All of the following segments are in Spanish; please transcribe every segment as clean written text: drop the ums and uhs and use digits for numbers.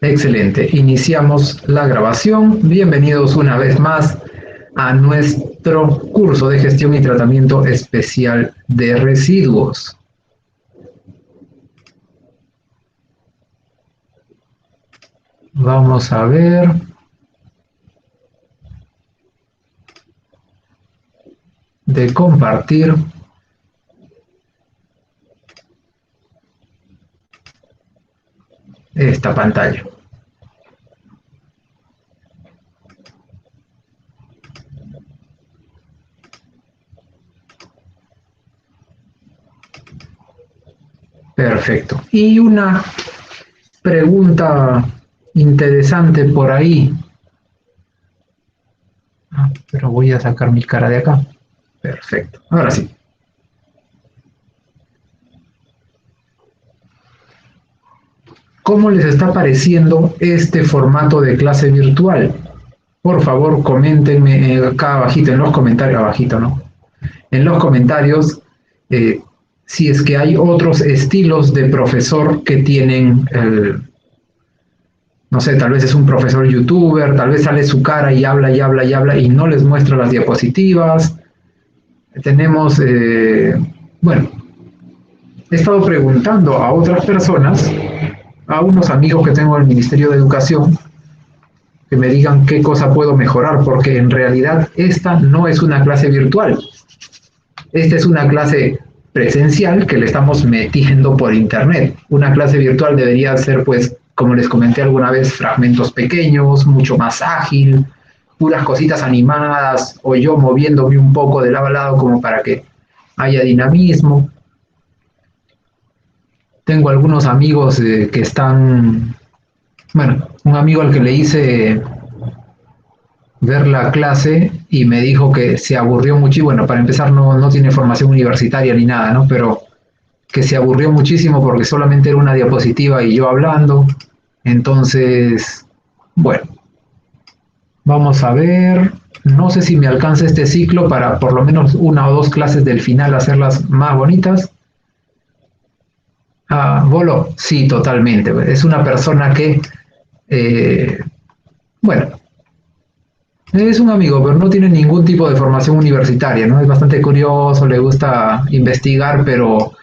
Excelente. Iniciamos la grabación. Bienvenidos una vez más a nuestro curso de gestión y tratamiento especial de residuos. Vamos a ver. De compartir. Esta pantalla. Perfecto. Y una pregunta interesante por ahí. Pero voy a sacar mi cara de acá. Perfecto. Ahora sí. ¿Cómo les está pareciendo este formato de clase virtual? Por favor, coméntenme acá abajito, en los comentarios, abajito, ¿no? En los comentarios, si es que hay otros estilos de profesor que tienen, no sé, tal vez es un profesor youtuber, tal vez sale su cara y habla y habla y habla y no les muestra las diapositivas. Tenemos, bueno, he estado preguntando a otras personas, a unos amigos que tengo en el Ministerio de Educación, que me digan qué cosa puedo mejorar, porque en realidad esta no es una clase virtual. Esta es una clase presencial que le estamos metiendo por internet. Una clase virtual debería ser, pues, como les comenté alguna vez, fragmentos pequeños, mucho más ágil, puras cositas animadas, o yo moviéndome un poco de lado a lado como para que haya dinamismo. Tengo algunos amigos que están, bueno, un amigo al que le hice ver la clase y me dijo que se aburrió mucho, y bueno, para empezar no tiene formación universitaria ni nada, ¿no? Pero que se aburrió muchísimo porque solamente era una diapositiva y yo hablando. Entonces, bueno, vamos a ver, no sé si me alcanza este ciclo para por lo menos una o dos clases del final hacerlas más bonitas. Bolo, sí, totalmente. Es una persona que, bueno, es un amigo, pero no tiene ningún tipo de formación universitaria, ¿no? Es bastante curioso, le gusta investigar, pero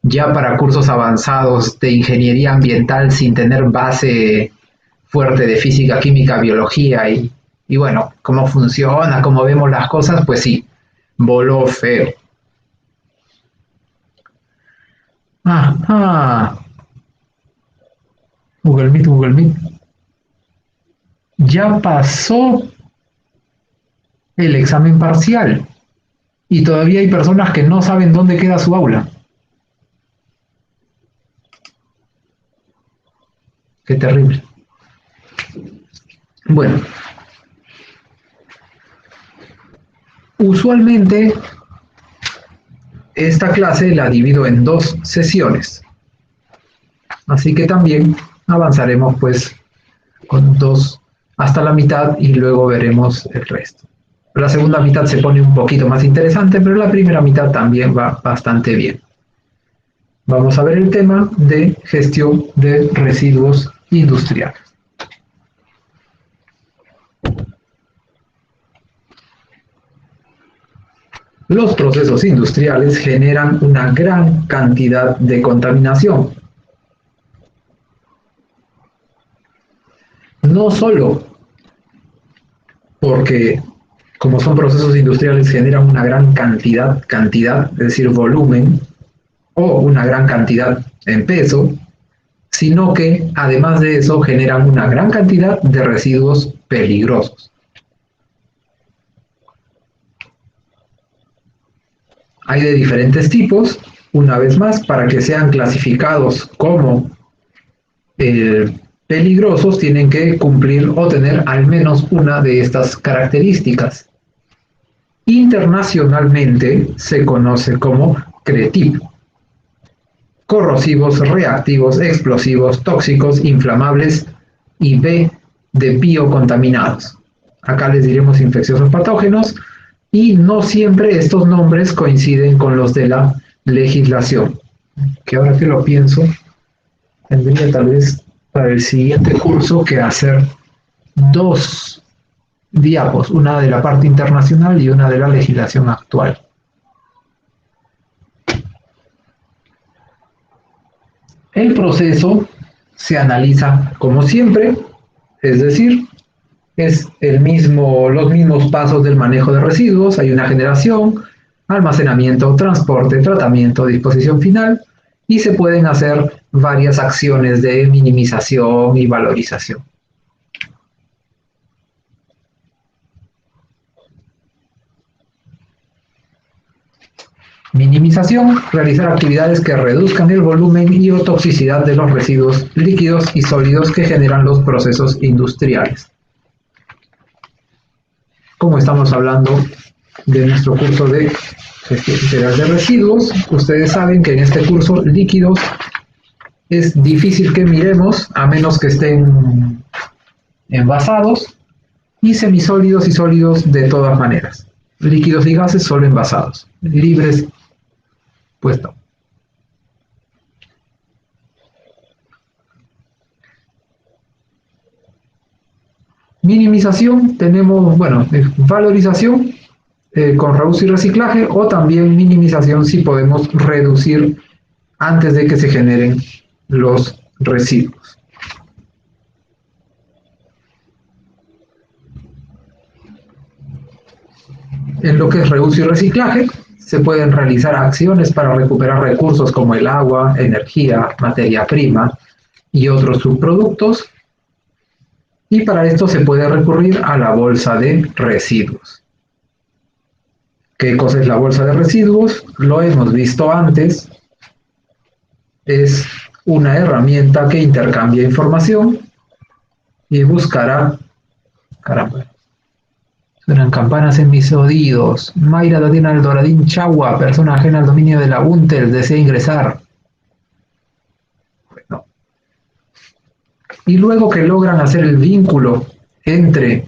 ya para cursos avanzados de ingeniería ambiental sin tener base fuerte de física, química, biología y bueno, cómo funciona, cómo vemos las cosas, pues sí, voló feo. Google Meet, Google Meet. Ya pasó el examen parcial y todavía hay personas que no saben dónde queda su aula. Qué terrible. Bueno, usualmente esta clase la divido en dos sesiones, así que también avanzaremos pues con dos hasta la mitad y luego veremos el resto. La segunda mitad se pone un poquito más interesante, pero la primera mitad también va bastante bien. Vamos a ver el tema de gestión de residuos industriales. Los procesos industriales generan una gran cantidad de contaminación. No solo porque, como son procesos industriales, generan una gran cantidad, es decir, volumen, o una gran cantidad en peso, sino que, además de eso, generan una gran cantidad de residuos peligrosos. Hay de diferentes tipos, una vez más, para que sean clasificados como peligrosos, tienen que cumplir o tener al menos una de estas características. Internacionalmente se conoce como CRETIP: corrosivos, reactivos, explosivos, tóxicos, inflamables, y B de biocontaminados. Acá les diremos infecciosos patógenos, y no siempre estos nombres coinciden con los de la legislación, que ahora que lo pienso, tendría tal vez para el siguiente curso que hacer dos diapos, una de la parte internacional y una de la legislación actual. El proceso se analiza como siempre, es decir, es los mismos pasos del manejo de residuos. Hay una generación, almacenamiento, transporte, tratamiento, disposición final, y se pueden hacer varias acciones de minimización y valorización. Minimización, realizar actividades que reduzcan el volumen y o toxicidad de los residuos líquidos y sólidos que generan los procesos industriales. Como estamos hablando de nuestro curso de gestión integral de residuos, ustedes saben que en este curso líquidos es difícil que miremos a menos que estén envasados, y semisólidos y sólidos de todas maneras. Líquidos y gases solo envasados, libres pues no. Minimización, tenemos, bueno, valorización con reuso y reciclaje, o también minimización si podemos reducir antes de que se generen los residuos. En lo que es reuso y reciclaje, se pueden realizar acciones para recuperar recursos como el agua, energía, materia prima y otros subproductos. Y para esto se puede recurrir a la bolsa de residuos. ¿Qué cosa es la bolsa de residuos? Lo hemos visto antes. Es una herramienta que intercambia información y buscará... Caramba. Suenan campanas en mis oídos. Mayra Tatiana Aldoradín Chagua, persona ajena al dominio de la UNTEL, desea ingresar. Bueno. Y luego que logran hacer el vínculo entre...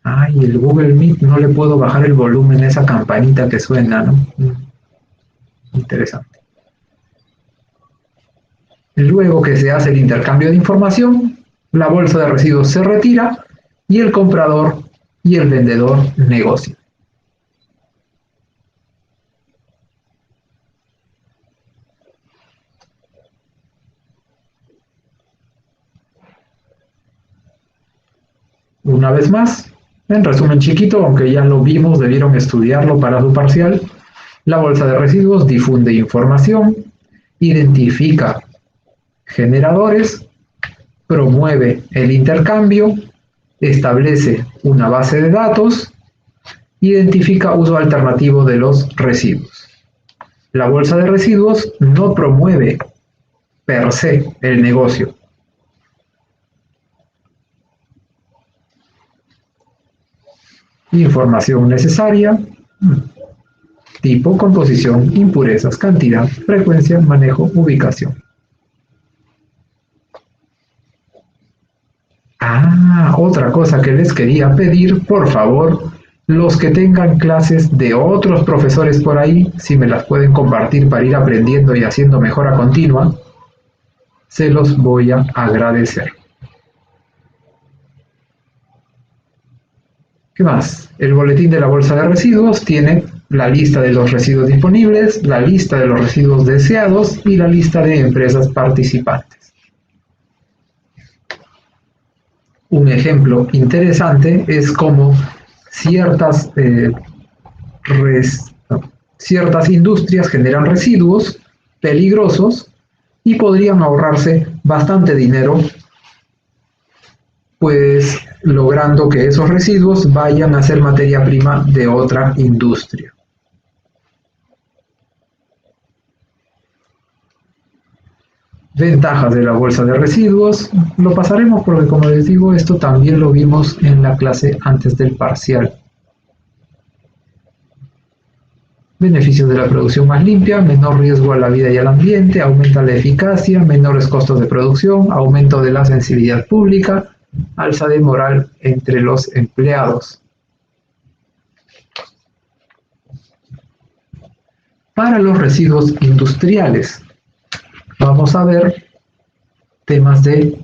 Ay, el Google Meet, no le puedo bajar el volumen a esa campanita que suena, ¿no? Interesante. Luego que se hace el intercambio de información, la bolsa de residuos se retira y el comprador y el vendedor negocian. Una vez más, en resumen chiquito, aunque ya lo vimos, debieron estudiarlo para su parcial, la bolsa de residuos difunde información, identifica generadores, promueve el intercambio, establece una base de datos, identifica uso alternativo de los residuos. La bolsa de residuos no promueve per se el negocio. Información necesaria, tipo, composición, impurezas, cantidad, frecuencia, manejo, ubicación. Otra cosa que les quería pedir, por favor, los que tengan clases de otros profesores por ahí, si me las pueden compartir para ir aprendiendo y haciendo mejora continua, se los voy a agradecer. ¿Qué más? El boletín de la bolsa de residuos tiene la lista de los residuos disponibles, la lista de los residuos deseados y la lista de empresas participantes. Un ejemplo interesante es cómo ciertas industrias generan residuos peligrosos y podrían ahorrarse bastante dinero, pues logrando que esos residuos vayan a ser materia prima de otra industria. Ventajas de la bolsa de residuos, lo pasaremos porque, como les digo, esto también lo vimos en la clase antes del parcial. Beneficios de la producción más limpia, menor riesgo a la vida y al ambiente, aumenta la eficacia, menores costos de producción, aumento de la sensibilidad pública, alza de moral entre los empleados. Para los residuos industriales, vamos a ver temas de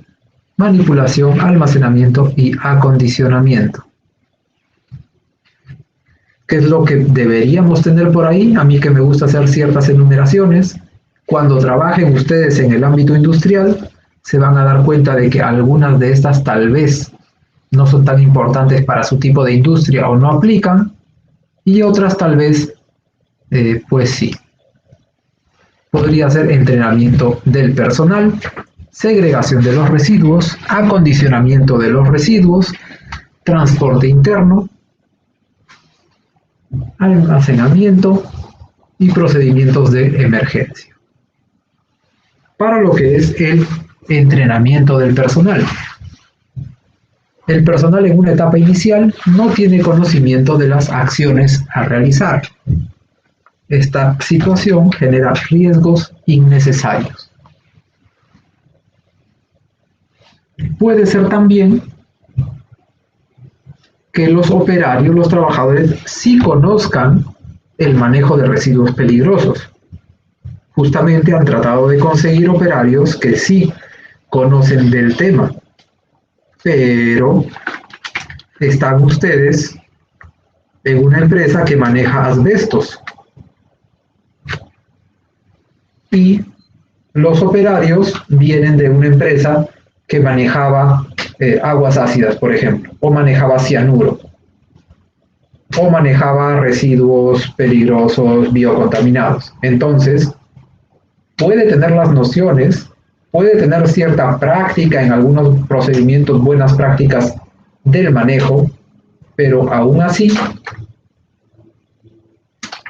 manipulación, almacenamiento y acondicionamiento. ¿Qué es lo que deberíamos tener por ahí? A mí que me gusta hacer ciertas enumeraciones. Cuando trabajen ustedes en el ámbito industrial, se van a dar cuenta de que algunas de estas tal vez no son tan importantes para su tipo de industria o no aplican, y otras tal vez, pues sí. Podría ser entrenamiento del personal, segregación de los residuos, acondicionamiento de los residuos, transporte interno, almacenamiento y procedimientos de emergencia. Para lo que es el entrenamiento del personal. El personal en una etapa inicial no tiene conocimiento de las acciones a realizar. Esta situación genera riesgos innecesarios. Puede ser también que los operarios, los trabajadores, sí conozcan el manejo de residuos peligrosos. Justamente han tratado de conseguir operarios que sí conocen del tema, pero están ustedes en una empresa que maneja asbestos y los operarios vienen de una empresa que manejaba aguas ácidas, por ejemplo, o manejaba cianuro, o manejaba residuos peligrosos biocontaminados. Entonces, puede tener las nociones, puede tener cierta práctica en algunos procedimientos, buenas prácticas del manejo, pero aún así,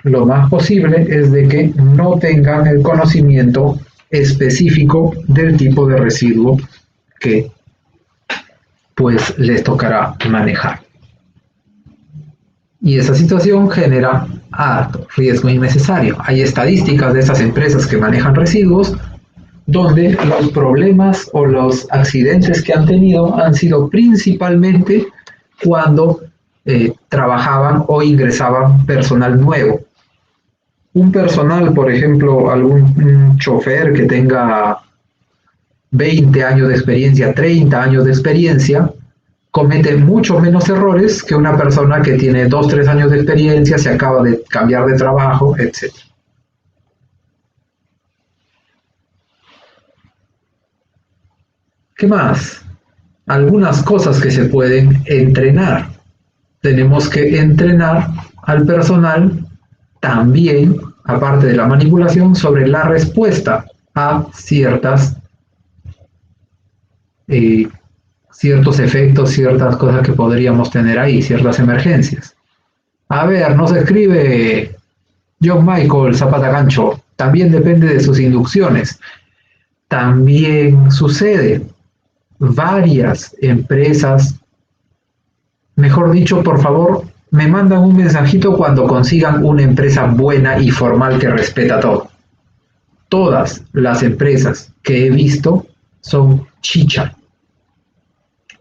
lo más posible es de que no tengan el conocimiento específico del tipo de residuo que pues les tocará manejar. Y esa situación genera alto riesgo innecesario. Hay estadísticas de esas empresas que manejan residuos donde los problemas o los accidentes que han tenido han sido principalmente cuando trabajaban o ingresaban personal nuevo. Un personal, por ejemplo, algún chofer que tenga 20 años de experiencia, 30 años de experiencia, comete mucho menos errores que una persona que tiene 2, 3 años de experiencia, se acaba de cambiar de trabajo, etc. ¿Qué más? Algunas cosas que se pueden entrenar. Tenemos que entrenar al personal también, aparte de la manipulación, sobre la respuesta a ciertos efectos, ciertas cosas que podríamos tener ahí, ciertas emergencias. A ver, nos escribe John Michael Zapata Gancho, también depende de sus inducciones. También sucede, varias empresas, mejor dicho, por favor, me mandan un mensajito cuando consigan una empresa buena y formal que respeta todo. Todas las empresas que he visto son chicha,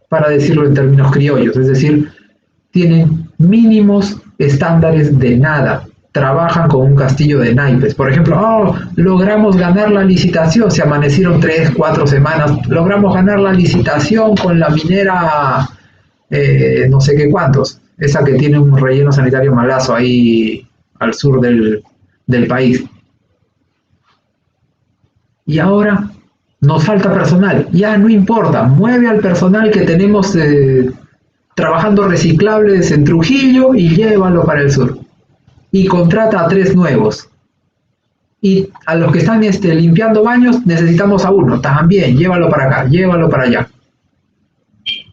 para decirlo en términos criollos, es decir, tienen mínimos estándares de nada, trabajan con un castillo de naipes. Por ejemplo, logramos ganar la licitación, se amanecieron 3, 4 semanas, logramos ganar la licitación con la minera no sé qué cuántos, esa que tiene un relleno sanitario malazo ahí al sur del país. Y ahora nos falta personal, ya no importa, mueve al personal que tenemos trabajando reciclables en Trujillo y llévalo para el sur. Y contrata a 3 nuevos. Y a los que están limpiando baños necesitamos a 1, también, llévalo para acá, llévalo para allá.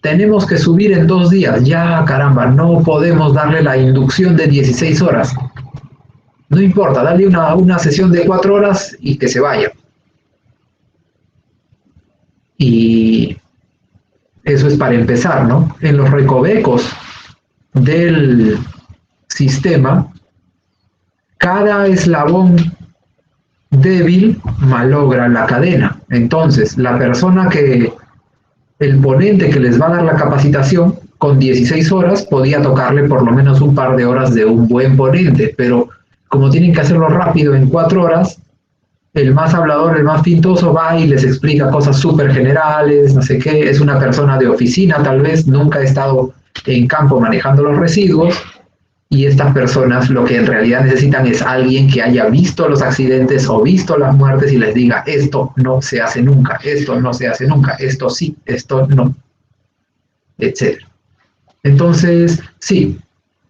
Tenemos que subir en 2 días, ya caramba, no podemos darle la inducción de 16 horas. No importa, dale una sesión de 4 horas y que se vaya. Y eso es para empezar, ¿no? En los recovecos del sistema, cada eslabón débil malogra la cadena. Entonces, el ponente que les va a dar la capacitación, con 16 horas podía tocarle por lo menos un par de horas de un buen ponente, pero como tienen que hacerlo rápido en 4 horas, el más hablador, el más pintoso va y les explica cosas súper generales, no sé qué, es una persona de oficina tal vez, nunca ha estado en campo manejando los residuos, y estas personas lo que en realidad necesitan es alguien que haya visto los accidentes o visto las muertes y les diga, esto no se hace nunca, esto no se hace nunca, esto sí, esto no, etc. Entonces, sí,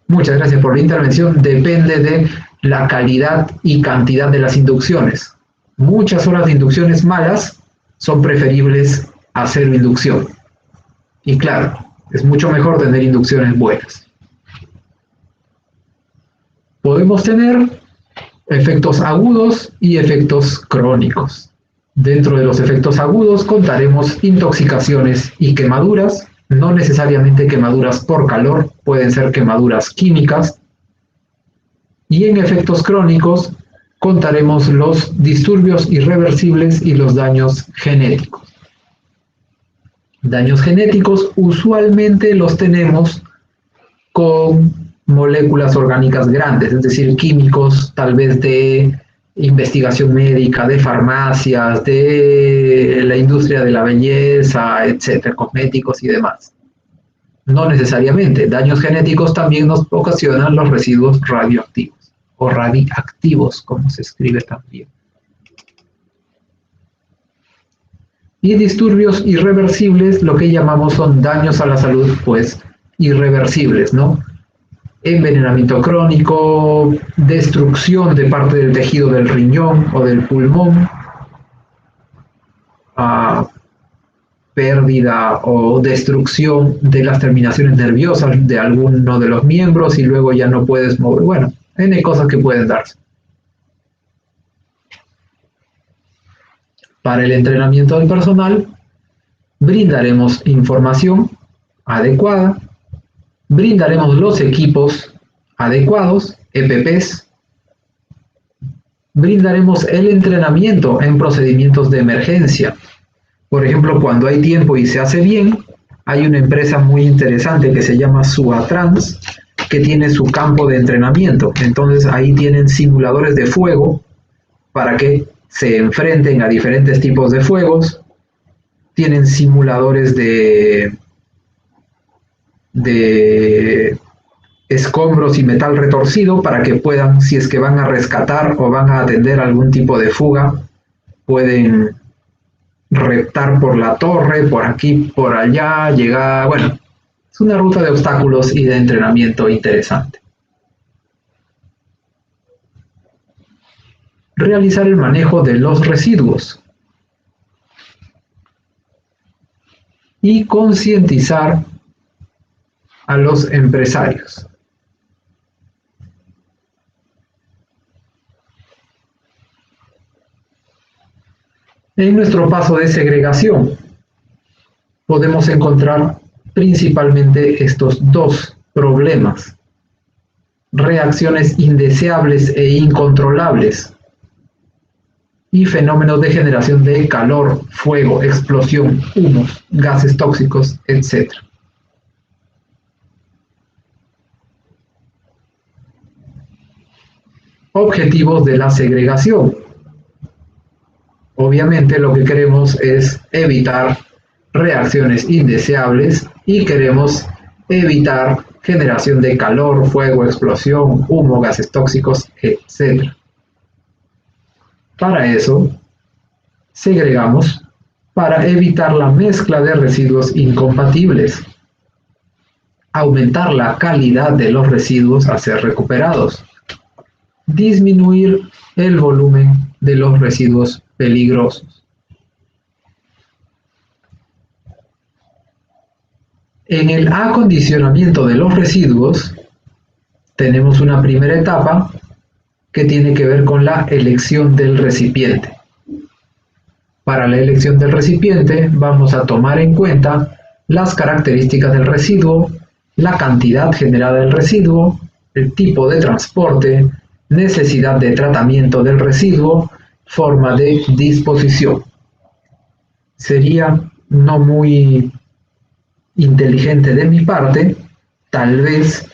muchas gracias por la intervención, depende de la calidad y cantidad de las inducciones. Muchas horas de inducciones malas son preferibles a cero inducción. Y claro, es mucho mejor tener inducciones buenas. Podemos tener efectos agudos y efectos crónicos. Dentro de los efectos agudos contaremos intoxicaciones y quemaduras, no necesariamente quemaduras por calor, pueden ser quemaduras químicas. Y en efectos crónicos contaremos los disturbios irreversibles y los daños genéticos. Daños genéticos usualmente los tenemos con moléculas orgánicas grandes, es decir, químicos tal vez de investigación médica, de farmacias, de la industria de la belleza, etcétera, cosméticos y demás. No necesariamente. Daños genéticos también nos ocasionan los residuos radioactivos o radiactivos, como se escribe también. Y disturbios irreversibles, lo que llamamos son daños a la salud, pues, irreversibles, ¿no? Envenenamiento crónico, destrucción de parte del tejido del riñón o del pulmón, pérdida o destrucción de las terminaciones nerviosas de alguno de los miembros y luego ya no puedes mover. Bueno, N cosas que pueden darse. Para el entrenamiento del personal, brindaremos información adecuada, brindaremos los equipos adecuados, EPPs, brindaremos el entrenamiento en procedimientos de emergencia. Por ejemplo, cuando hay tiempo y se hace bien, hay una empresa muy interesante que se llama Suatrans, que tiene su campo de entrenamiento. Entonces ahí tienen simuladores de fuego para que se enfrenten a diferentes tipos de fuegos. Tienen simuladores de escombros y metal retorcido para que puedan, si es que van a rescatar o van a atender algún tipo de fuga, pueden reptar por la torre, por aquí, por allá, llegar, bueno, es una ruta de obstáculos y de entrenamiento interesante. Realizar el manejo de los residuos y concientizar a los empresarios. En nuestro paso de segregación podemos encontrar principalmente estos dos problemas: reacciones indeseables e incontrolables y fenómenos de generación de calor, fuego, explosión, humos, gases tóxicos, etc. Objetivos de la segregación. Obviamente lo que queremos es evitar reacciones indeseables y queremos evitar generación de calor, fuego, explosión, humo, gases tóxicos, etc. Para eso, segregamos para evitar la mezcla de residuos incompatibles, aumentar la calidad de los residuos a ser recuperados, disminuir el volumen de los residuos peligrosos. En el acondicionamiento de los residuos tenemos una primera etapa que tiene que ver con la elección del recipiente. Para la elección del recipiente vamos a tomar en cuenta las características del residuo, la cantidad generada del residuo, el tipo de transporte, necesidad de tratamiento del residuo, forma de disposición. Sería no muy inteligente de mi parte, tal vez,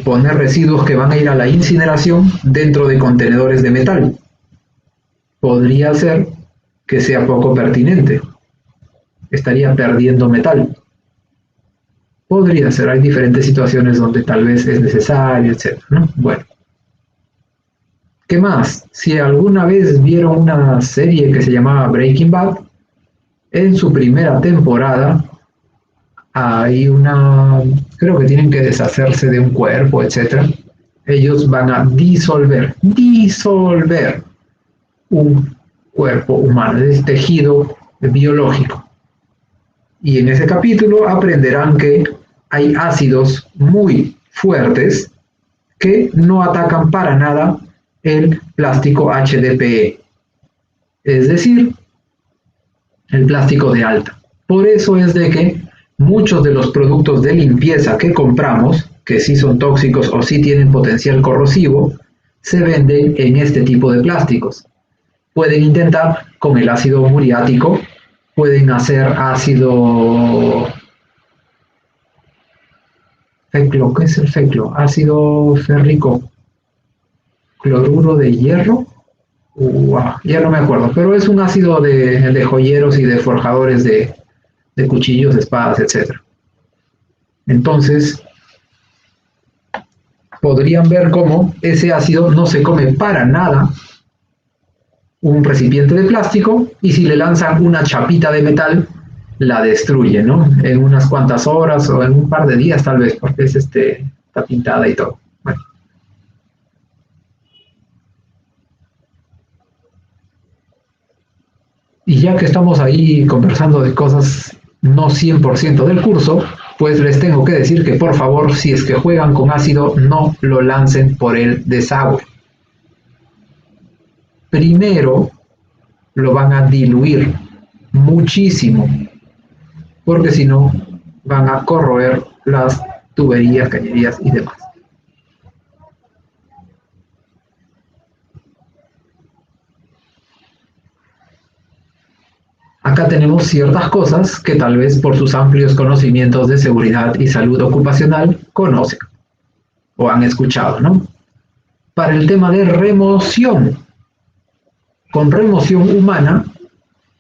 poner residuos que van a ir a la incineración dentro de contenedores de metal. podría ser que sea poco pertinente. Estaría perdiendo metal. Podría ser, hay diferentes situaciones donde tal vez es necesario, etc., ¿no? Bueno. ¿Qué más? Si alguna vez vieron una serie que se llamaba Breaking Bad, en su primera temporada hay creo que tienen que deshacerse de un cuerpo, etc. Ellos van a disolver un cuerpo humano, es tejido biológico. Y en ese capítulo aprenderán que hay ácidos muy fuertes que no atacan para nada el plástico HDPE, es decir, el plástico de alta. Por eso es de que muchos de los productos de limpieza que compramos, que sí son tóxicos o sí tienen potencial corrosivo, se venden en este tipo de plásticos. Pueden intentar con el ácido muriático, pueden hacer ácido feclo, ¿qué es el feclo? Ácido férrico, cloruro de hierro, ya no me acuerdo, pero es un ácido de joyeros y de forjadores de cuchillos, de espadas, etc. Entonces, podrían ver cómo ese ácido no se come para nada un recipiente de plástico y si le lanzan una chapita de metal, la destruye, ¿no? En unas cuantas horas o en un par de días tal vez, porque está pintada y todo. Bueno. Y ya que estamos ahí conversando de cosas no 100% del curso, pues les tengo que decir que por favor, si es que juegan con ácido, no lo lancen por el desagüe. Primero lo van a diluir muchísimo, porque si no van a corroer las tuberías, cañerías y demás. Acá tenemos ciertas cosas que tal vez por sus amplios conocimientos de seguridad y salud ocupacional conocen o han escuchado, ¿no? Para el tema de remoción, con remoción humana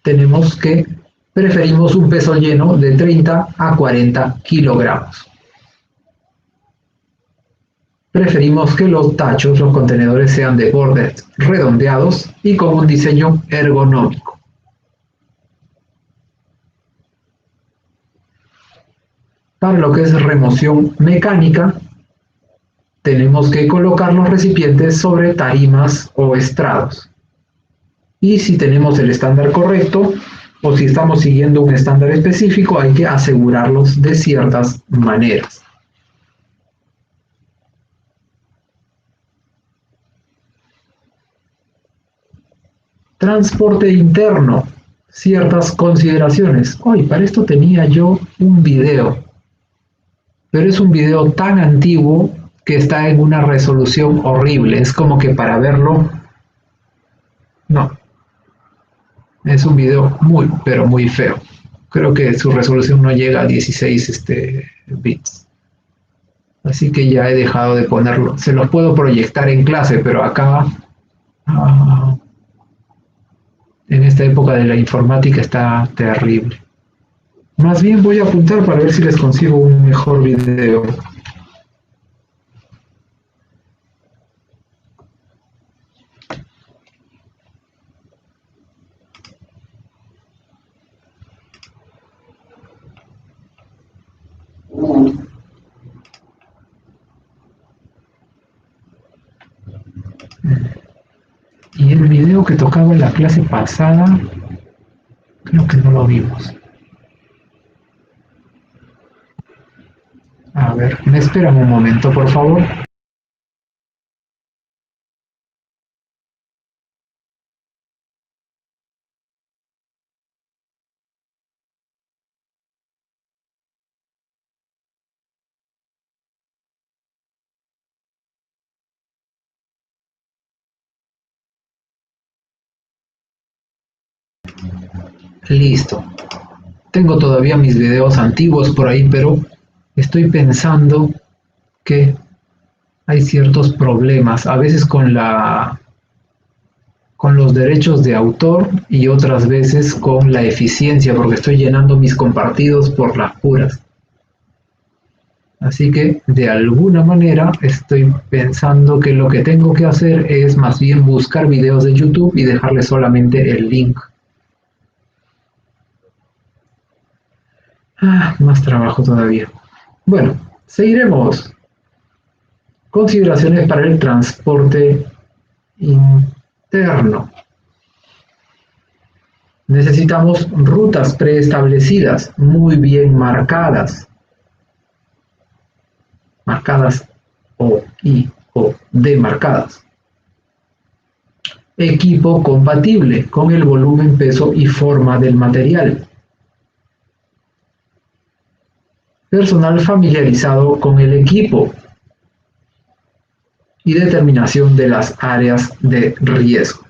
tenemos que preferimos un peso lleno de 30 a 40 kilogramos. Preferimos que los tachos, los contenedores sean de bordes redondeados y con un diseño ergonómico. Para lo que es remoción mecánica, tenemos que colocar los recipientes sobre tarimas o estrados. Y si tenemos el estándar correcto o si estamos siguiendo un estándar específico, hay que asegurarlos de ciertas maneras. Transporte interno, ciertas consideraciones. Hoy, para esto tenía yo un video, pero es un video tan antiguo que está en una resolución horrible. Es como que para verlo, no. Es un video muy, pero muy feo. Creo que su resolución no llega a 16 bits. Así que ya he dejado de ponerlo. Se los puedo proyectar en clase, pero acá, en esta época de la informática, está terrible. Más bien voy a apuntar para ver si les consigo un mejor video. Y el video que tocaba en la clase pasada, creo que no lo vimos. A ver, me esperan un momento, por favor. Listo. Tengo todavía mis videos antiguos por ahí, pero estoy pensando que hay ciertos problemas, a veces con la con los derechos de autor y otras veces con la eficiencia, porque estoy llenando mis compartidos por las puras. Así que de alguna manera estoy pensando que lo que tengo que hacer es más bien buscar videos de YouTube y dejarle solamente el link. Más trabajo todavía. Bueno, seguiremos. Consideraciones para el transporte interno. Necesitamos rutas preestablecidas, muy bien marcadas. Marcadas o demarcadas. Equipo compatible con el volumen, peso y forma del material. Personal familiarizado con el equipo y determinación de las áreas de riesgo.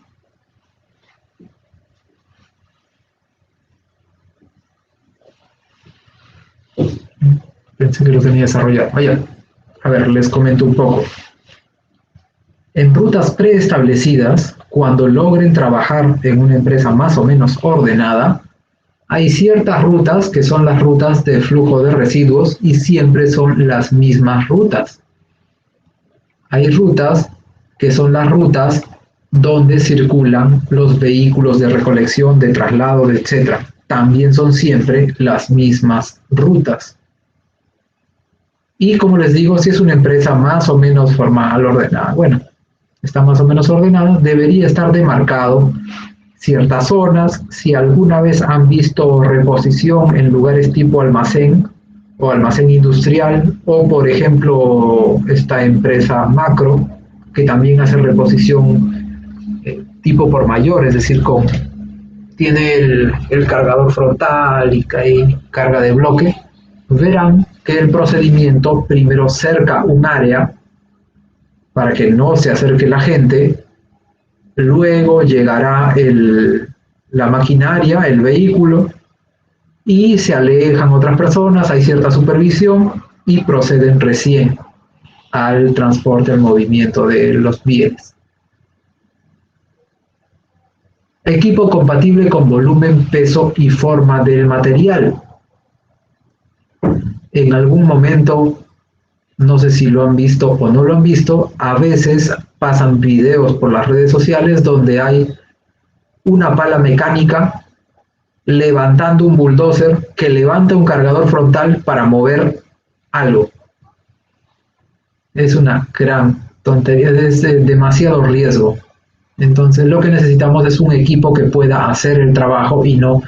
Pensé que lo tenía desarrollado. Vaya, a ver, les comento un poco. En rutas preestablecidas, cuando logren trabajar en una empresa más o menos ordenada, hay ciertas rutas que son las rutas de flujo de residuos y siempre son las mismas rutas. Hay rutas que son las rutas donde circulan los vehículos de recolección, de traslado, etc. También son siempre las mismas rutas. Y como les digo, si es una empresa más o menos formal, ordenada, bueno, está más o menos ordenada, debería estar demarcado ciertas zonas. Si alguna vez han visto reposición en lugares tipo almacén o almacén industrial, o por ejemplo esta empresa Macro, que también hace reposición tipo por mayor, es decir, tiene el cargador frontal y carga de bloque, verán que el procedimiento primero cerca un área para que no se acerque la gente, luego llegará la maquinaria, el vehículo, y se alejan otras personas, hay cierta supervisión y proceden recién al transporte, al movimiento de los bienes. Equipo compatible con volumen, peso y forma del material. En algún momento, no sé si lo han visto o no lo han visto, a veces pasan videos por las redes sociales donde hay una pala mecánica levantando un bulldozer que levanta un cargador frontal para mover algo. Es una gran tontería, es demasiado riesgo. Entonces lo que necesitamos es un equipo que pueda hacer el trabajo y no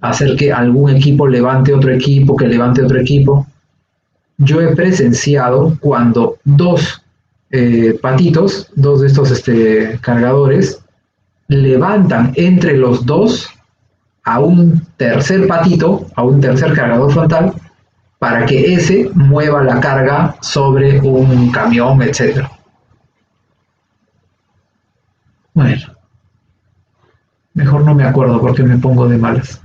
hacer que algún equipo levante otro equipo, que levante otro equipo. Yo he presenciado cuando dos patitos, dos de estos cargadores, levantan entre los dos a un tercer patito, a un tercer cargador frontal, para que ese mueva la carga sobre un camión, etc. Bueno, mejor no me acuerdo porque me pongo de malas.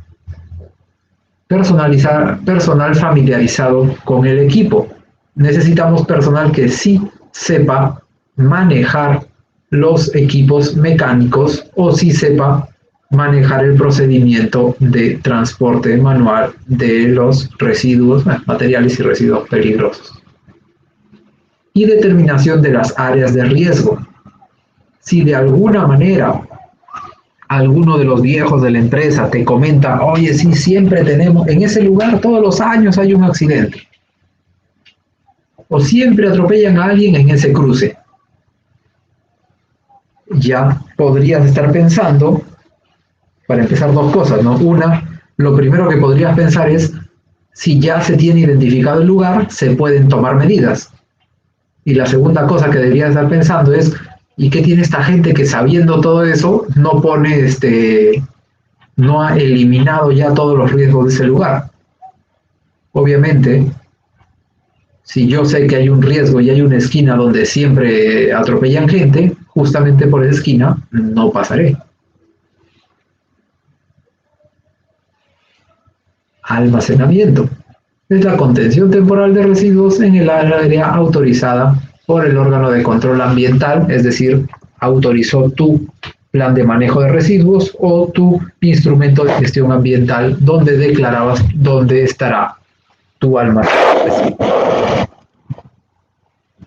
Personal familiarizado con el equipo. Necesitamos personal que sí sepa manejar los equipos mecánicos o sí sepa manejar el procedimiento de transporte manual de los residuos, materiales y residuos peligrosos. Y determinación de las áreas de riesgo. Si de alguna manera alguno de los viejos de la empresa te comenta, oye, sí, siempre tenemos, en ese lugar todos los años hay un accidente, o siempre atropellan a alguien en ese cruce, ya podrías estar pensando, para empezar, dos cosas, ¿no? Una, lo primero que podrías pensar es, si ya se tiene identificado el lugar, se pueden tomar medidas. Y la segunda cosa que deberías estar pensando es, ¿y qué tiene esta gente que sabiendo todo eso no pone no ha eliminado ya todos los riesgos de ese lugar? Obviamente, si yo sé que hay un riesgo y hay una esquina donde siempre atropellan gente, justamente por esa esquina no pasaré. Almacenamiento. Es la contención temporal de residuos en el área autorizada por el órgano de control ambiental, es decir, autorizó tu plan de manejo de residuos o tu instrumento de gestión ambiental donde declarabas dónde estará tu almacén de residuos.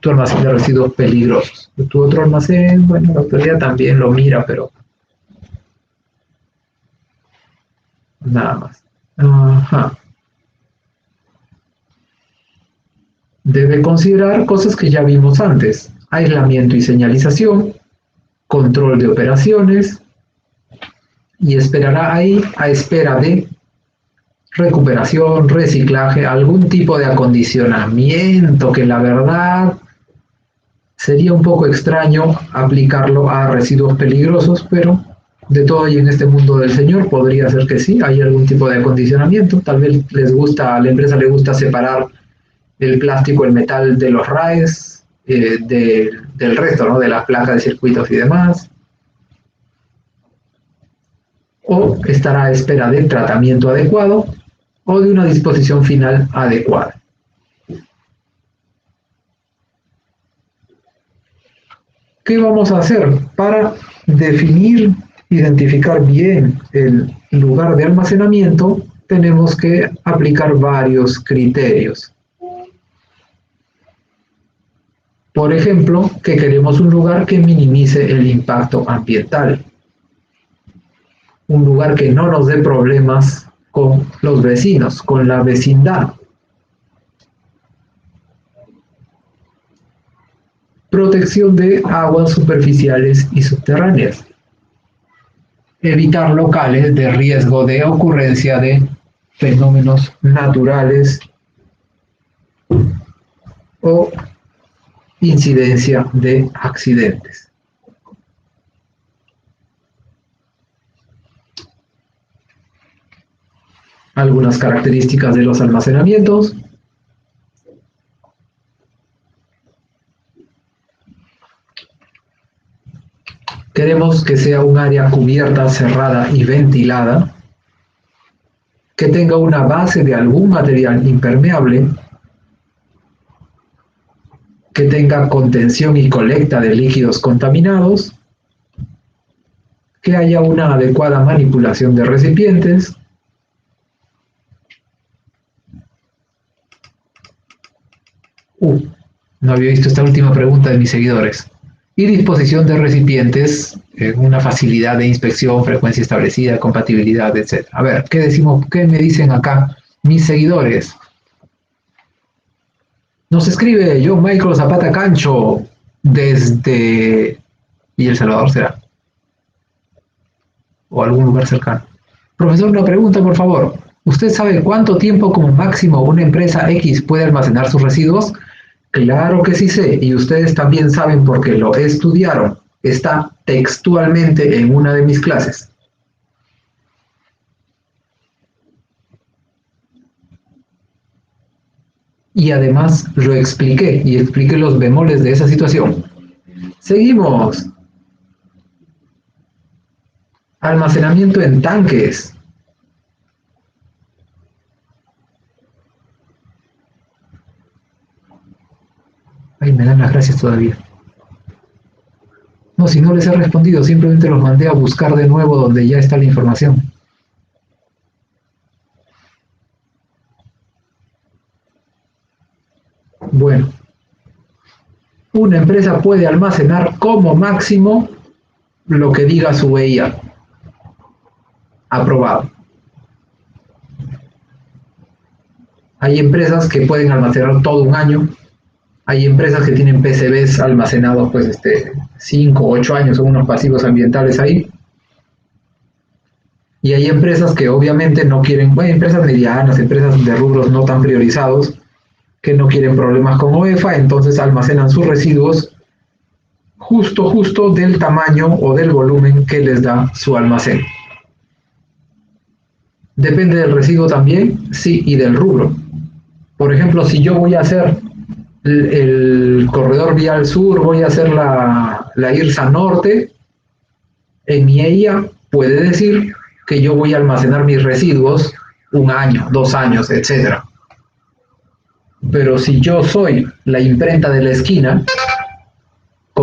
Tu almacén de residuos peligrosos. Tu otro almacén, bueno, la autoridad también lo mira, pero nada más. Ajá. Debe considerar cosas que ya vimos antes: aislamiento y señalización, control de operaciones, y esperará ahí a espera de recuperación, reciclaje, algún tipo de acondicionamiento que la verdad sería un poco extraño aplicarlo a residuos peligrosos, pero de todo y en este mundo del Señor podría ser que sí, hay algún tipo de acondicionamiento. Tal vez a la empresa le gusta separar el plástico, el metal de los RAEs, del resto, ¿no? De las placas de circuitos y demás. O estará a espera de tratamiento adecuado o de una disposición final adecuada. ¿Qué vamos a hacer para definir, identificar bien el lugar de almacenamiento? Tenemos que aplicar varios criterios. Por ejemplo, que queremos un lugar que minimice el impacto ambiental. Un lugar que no nos dé problemas con los vecinos, con la vecindad. Protección de aguas superficiales y subterráneas. Evitar locales de riesgo de ocurrencia de fenómenos naturales o incidencia de accidentes. Algunas características de los almacenamientos. Queremos que sea un área cubierta, cerrada y ventilada, que tenga una base de algún material impermeable, que tenga contención y colecta de líquidos contaminados, que haya una adecuada manipulación de recipientes, no había visto esta última pregunta de mis seguidores. Y disposición de recipientes, una facilidad de inspección, frecuencia establecida, compatibilidad, etc. A ver, ¿qué me dicen acá mis seguidores? Nos escribe John Michael Zapata Cancho desde... ¿Y El Salvador será? O algún lugar cercano. Profesor, una pregunta, por favor. ¿Usted sabe cuánto tiempo como máximo una empresa X puede almacenar sus residuos? Claro que sí sé, y ustedes también saben porque lo estudiaron. Está textualmente en una de mis clases. Y además lo expliqué, y expliqué los bemoles de esa situación. Seguimos. Almacenamiento en tanques. Ay, me dan las gracias todavía. No, si no les he respondido, simplemente los mandé a buscar de nuevo donde ya está la información. Bueno, una empresa puede almacenar como máximo lo que diga su EIA. Aprobado. Hay empresas que pueden almacenar todo un año. Hay empresas que tienen PCBs almacenados, pues, 5 o 8 años, son unos pasivos ambientales ahí. Y hay empresas que obviamente no quieren, bueno, empresas medianas, empresas de rubros no tan priorizados, que no quieren problemas con OEFA, entonces almacenan sus residuos justo del tamaño o del volumen que les da su almacén. Depende del residuo también, sí, y del rubro. Por ejemplo, si yo voy a hacer el corredor vial sur, voy a hacer la IRSA norte, en mi EIA puede decir que yo voy a almacenar mis residuos 1 año, 2 años, etc. Pero si yo soy la imprenta de la esquina,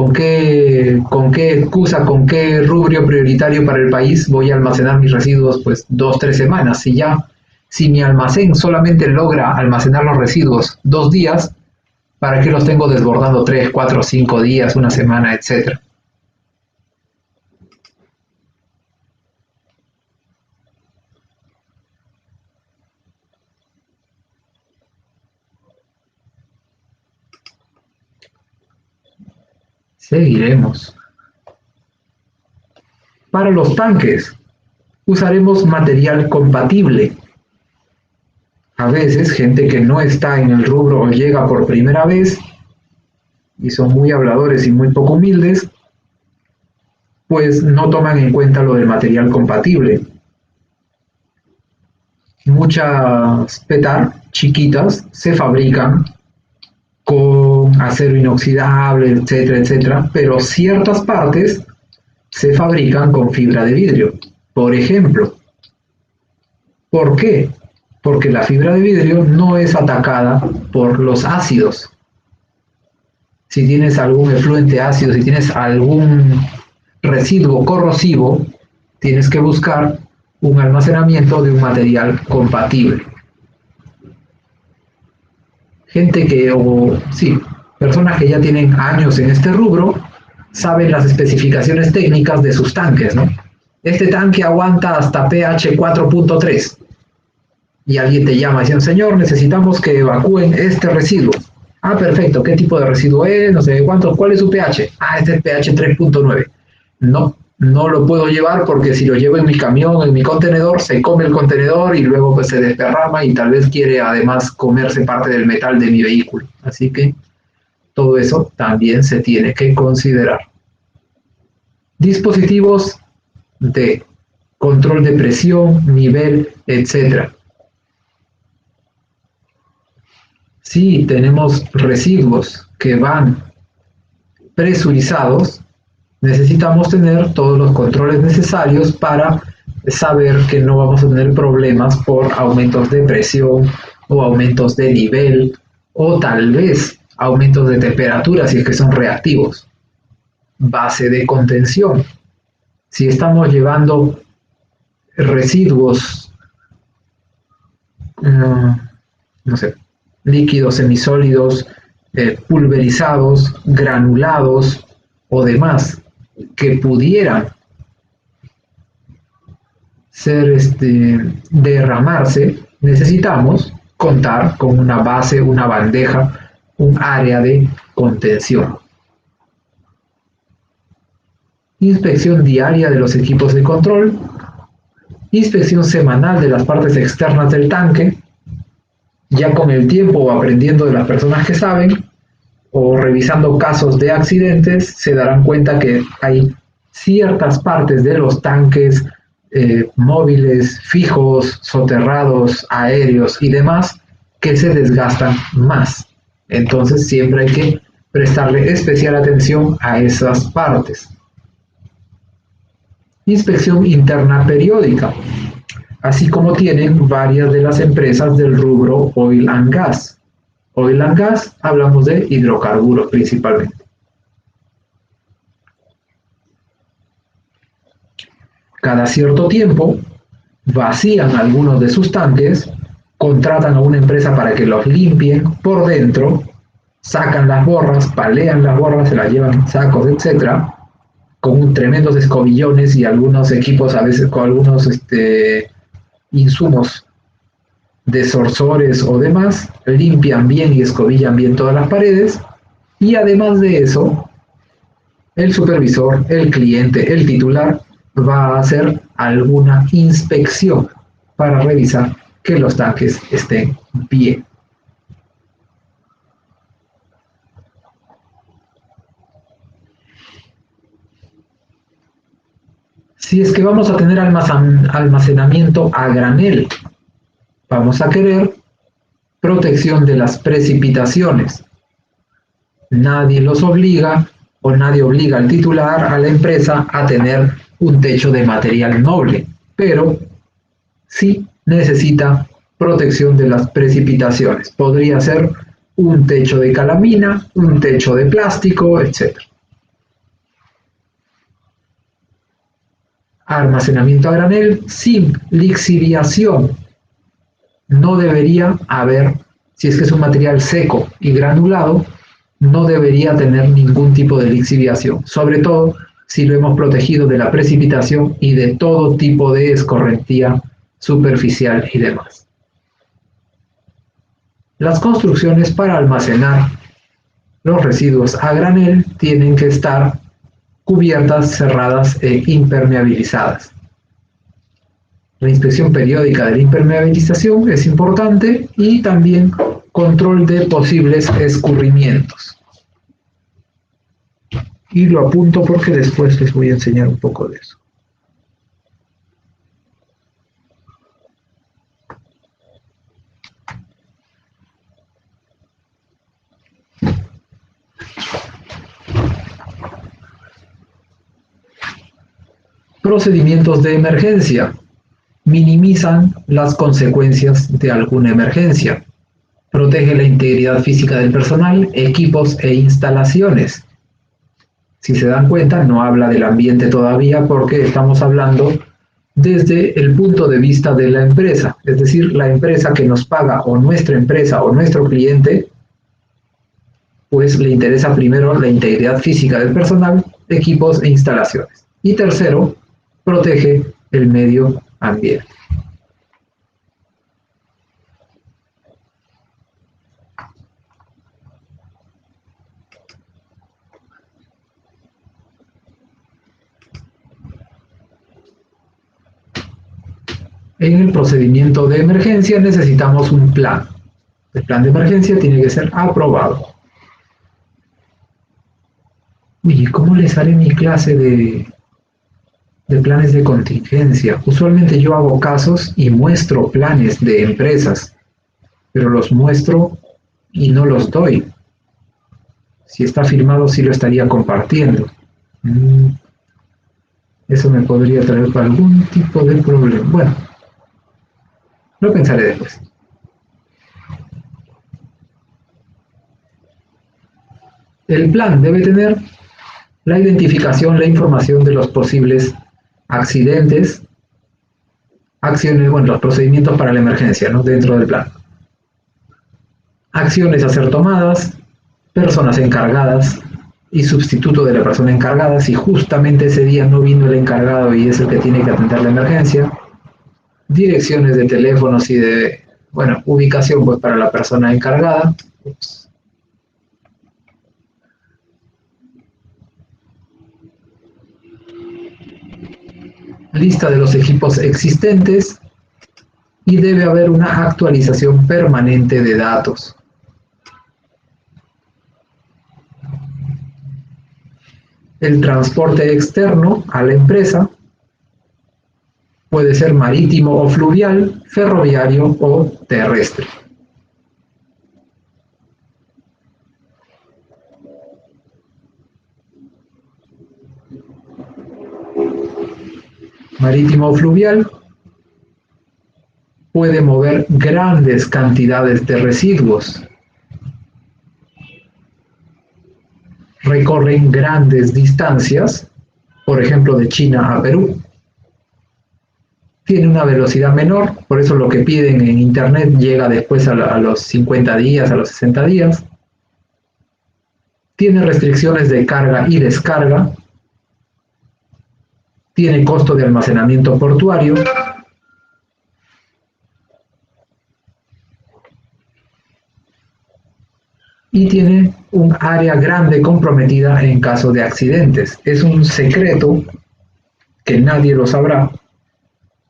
con qué excusa, con qué rubro prioritario para el país voy a almacenar mis residuos pues 2, 3 semanas? Si mi almacén solamente logra almacenar los residuos 2 días, ¿para qué los tengo desbordando 3, 4, 5 días, una semana, etcétera? Seguiremos. Para los tanques, usaremos material compatible. A veces, gente que no está en el rubro o llega por primera vez y son muy habladores y muy poco humildes, pues no toman en cuenta lo del material compatible. Muchas petar chiquitas se fabrican con acero inoxidable, etcétera, etcétera, pero ciertas partes se fabrican con fibra de vidrio. Por ejemplo, ¿por qué? Porque la fibra de vidrio no es atacada por los ácidos. Si tienes algún efluente ácido, si tienes algún residuo corrosivo, tienes que buscar un almacenamiento de un material compatible. Personas que ya tienen años en este rubro, saben las especificaciones técnicas de sus tanques, ¿no? Este tanque aguanta hasta pH 4.3 y alguien te llama diciendo, señor, necesitamos que evacúen este residuo. Ah, perfecto, ¿qué tipo de residuo es? No sé cuánto, ¿cuál es su pH? Ah, este es pH 3.9. No lo puedo llevar porque si lo llevo en mi camión, en mi contenedor, se come el contenedor y luego pues se desparrama y tal vez quiere además comerse parte del metal de mi vehículo. Así que todo eso también se tiene que considerar. Dispositivos de control de presión, nivel, etc. Si tenemos residuos que van presurizados, necesitamos tener todos los controles necesarios para saber que no vamos a tener problemas por aumentos de presión o aumentos de nivel o tal vez aumentos de temperatura si es que son reactivos. Base de contención. Si estamos llevando residuos, no sé, líquidos semisólidos, pulverizados, granulados o demás, que pudieran derramarse, necesitamos contar con una base, una bandeja, un área de contención. Inspección diaria de los equipos de control, inspección semanal de las partes externas del tanque, ya con el tiempo o aprendiendo de las personas que saben, o revisando casos de accidentes, se darán cuenta que hay ciertas partes de los tanques móviles, fijos, soterrados, aéreos y demás que se desgastan más. Entonces siempre hay que prestarle especial atención a esas partes. Inspección interna periódica, así como tienen varias de las empresas del rubro oil and gas. Oil and gas, hablamos de hidrocarburos principalmente. Cada cierto tiempo vacían algunos de sus tanques, contratan a una empresa para que los limpien por dentro, sacan las borras, palean las borras, se las llevan en sacos, etcétera, con tremendos escobillones y algunos equipos a veces con algunos insumos de sorsores o demás, limpian bien y escobillan bien todas las paredes y además de eso, el supervisor, el cliente, el titular va a hacer alguna inspección para revisar que los tanques estén bien. Si es que vamos a tener almacenamiento a granel, vamos a querer protección de las precipitaciones. Nadie los obliga o nadie obliga al titular, a la empresa, a tener un techo de material noble, pero sí necesita protección de las precipitaciones. Podría ser un techo de calamina, un techo de plástico, etc. almacenamiento a granel sin lixiviación. No debería haber, si es que es un material seco y granulado, no debería tener ningún tipo de lixiviación, sobre todo si lo hemos protegido de la precipitación y de todo tipo de escorrentía superficial y demás. Las construcciones para almacenar los residuos a granel tienen que estar cubiertas, cerradas e impermeabilizadas. La inspección periódica de la impermeabilización es importante y también control de posibles escurrimientos. Y lo apunto porque después les voy a enseñar un poco de eso. Procedimientos de emergencia. Minimizan las consecuencias de alguna emergencia. Protege la integridad física del personal, equipos e instalaciones. Si se dan cuenta, no habla del ambiente todavía porque estamos hablando desde el punto de vista de la empresa, es decir, la empresa que nos paga o nuestra empresa o nuestro cliente, pues le interesa primero la integridad física del personal, equipos e instalaciones. Y tercero, protege el medio ambiente. En el procedimiento de emergencia necesitamos un plan. El plan de emergencia tiene que ser aprobado. Uy, ¿cómo le sale mi clase de planes de contingencia? Usualmente yo hago casos y muestro planes de empresas, pero los muestro y no los doy. Si está firmado, sí lo estaría compartiendo. Eso me podría traer algún tipo de problema. Bueno, lo pensaré después. El plan debe tener la identificación, la información de los posibles accidentes, acciones, bueno, los procedimientos para la emergencia, ¿no? Dentro del plan. Acciones a ser tomadas, personas encargadas y sustituto de la persona encargada, si justamente ese día no vino el encargado y es el que tiene que atender la emergencia. Direcciones de teléfonos y de, bueno, ubicación pues para la persona encargada. Lista de los equipos existentes y debe haber una actualización permanente de datos. El transporte externo a la empresa puede ser marítimo o fluvial, ferroviario o terrestre. Marítimo o fluvial puede mover grandes cantidades de residuos. Recorren grandes distancias, por ejemplo de China a Perú. Tiene una velocidad menor, por eso lo que piden en internet llega después a los 50 días, a los 60 días. Tiene restricciones de carga y descarga. Tiene costo de almacenamiento portuario. Y tiene un área grande comprometida en caso de accidentes. Es un secreto que nadie lo sabrá,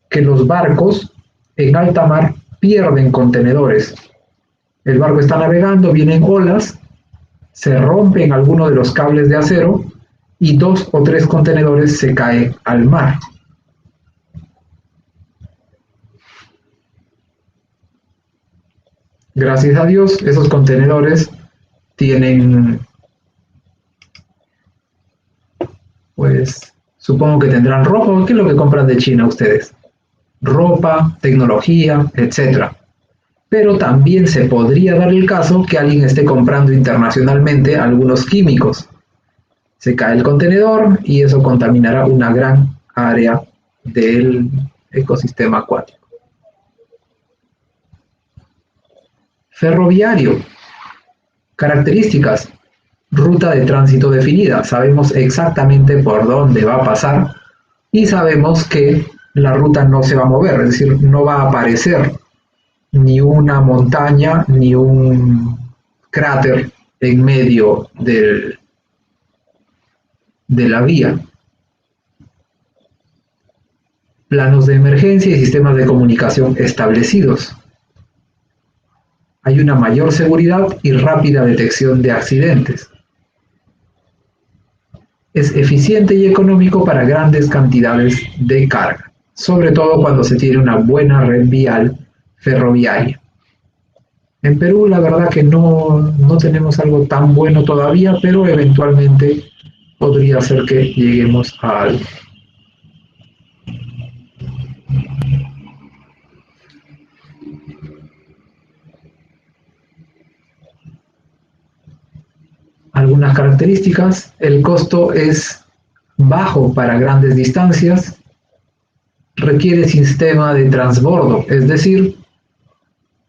que los barcos en alta mar pierden contenedores. El barco está navegando, vienen olas, se rompen algunos de los cables de acero y 2 o 3 contenedores se caen al mar. Gracias a Dios, esos contenedores tienen, pues, supongo que tendrán ropa. ¿Qué es lo que compran de China ustedes? Ropa, tecnología, etc. Pero también se podría dar el caso que alguien esté comprando internacionalmente algunos químicos. Se cae el contenedor y eso contaminará una gran área del ecosistema acuático. Ferroviario. Características. Ruta de tránsito definida. Sabemos exactamente por dónde va a pasar y sabemos que la ruta no se va a mover, es decir, no va a aparecer ni una montaña ni un cráter en medio de la vía. Planos de emergencia y sistemas de comunicación establecidos. Hay una mayor seguridad y rápida detección de accidentes. Es eficiente y económico para grandes cantidades de carga, sobre todo cuando se tiene una buena red vial ferroviaria. En Perú la verdad que no tenemos algo tan bueno todavía, pero eventualmente podría ser que lleguemos a algo. Algunas características: el costo es bajo para grandes distancias, requiere sistema de transbordo, es decir,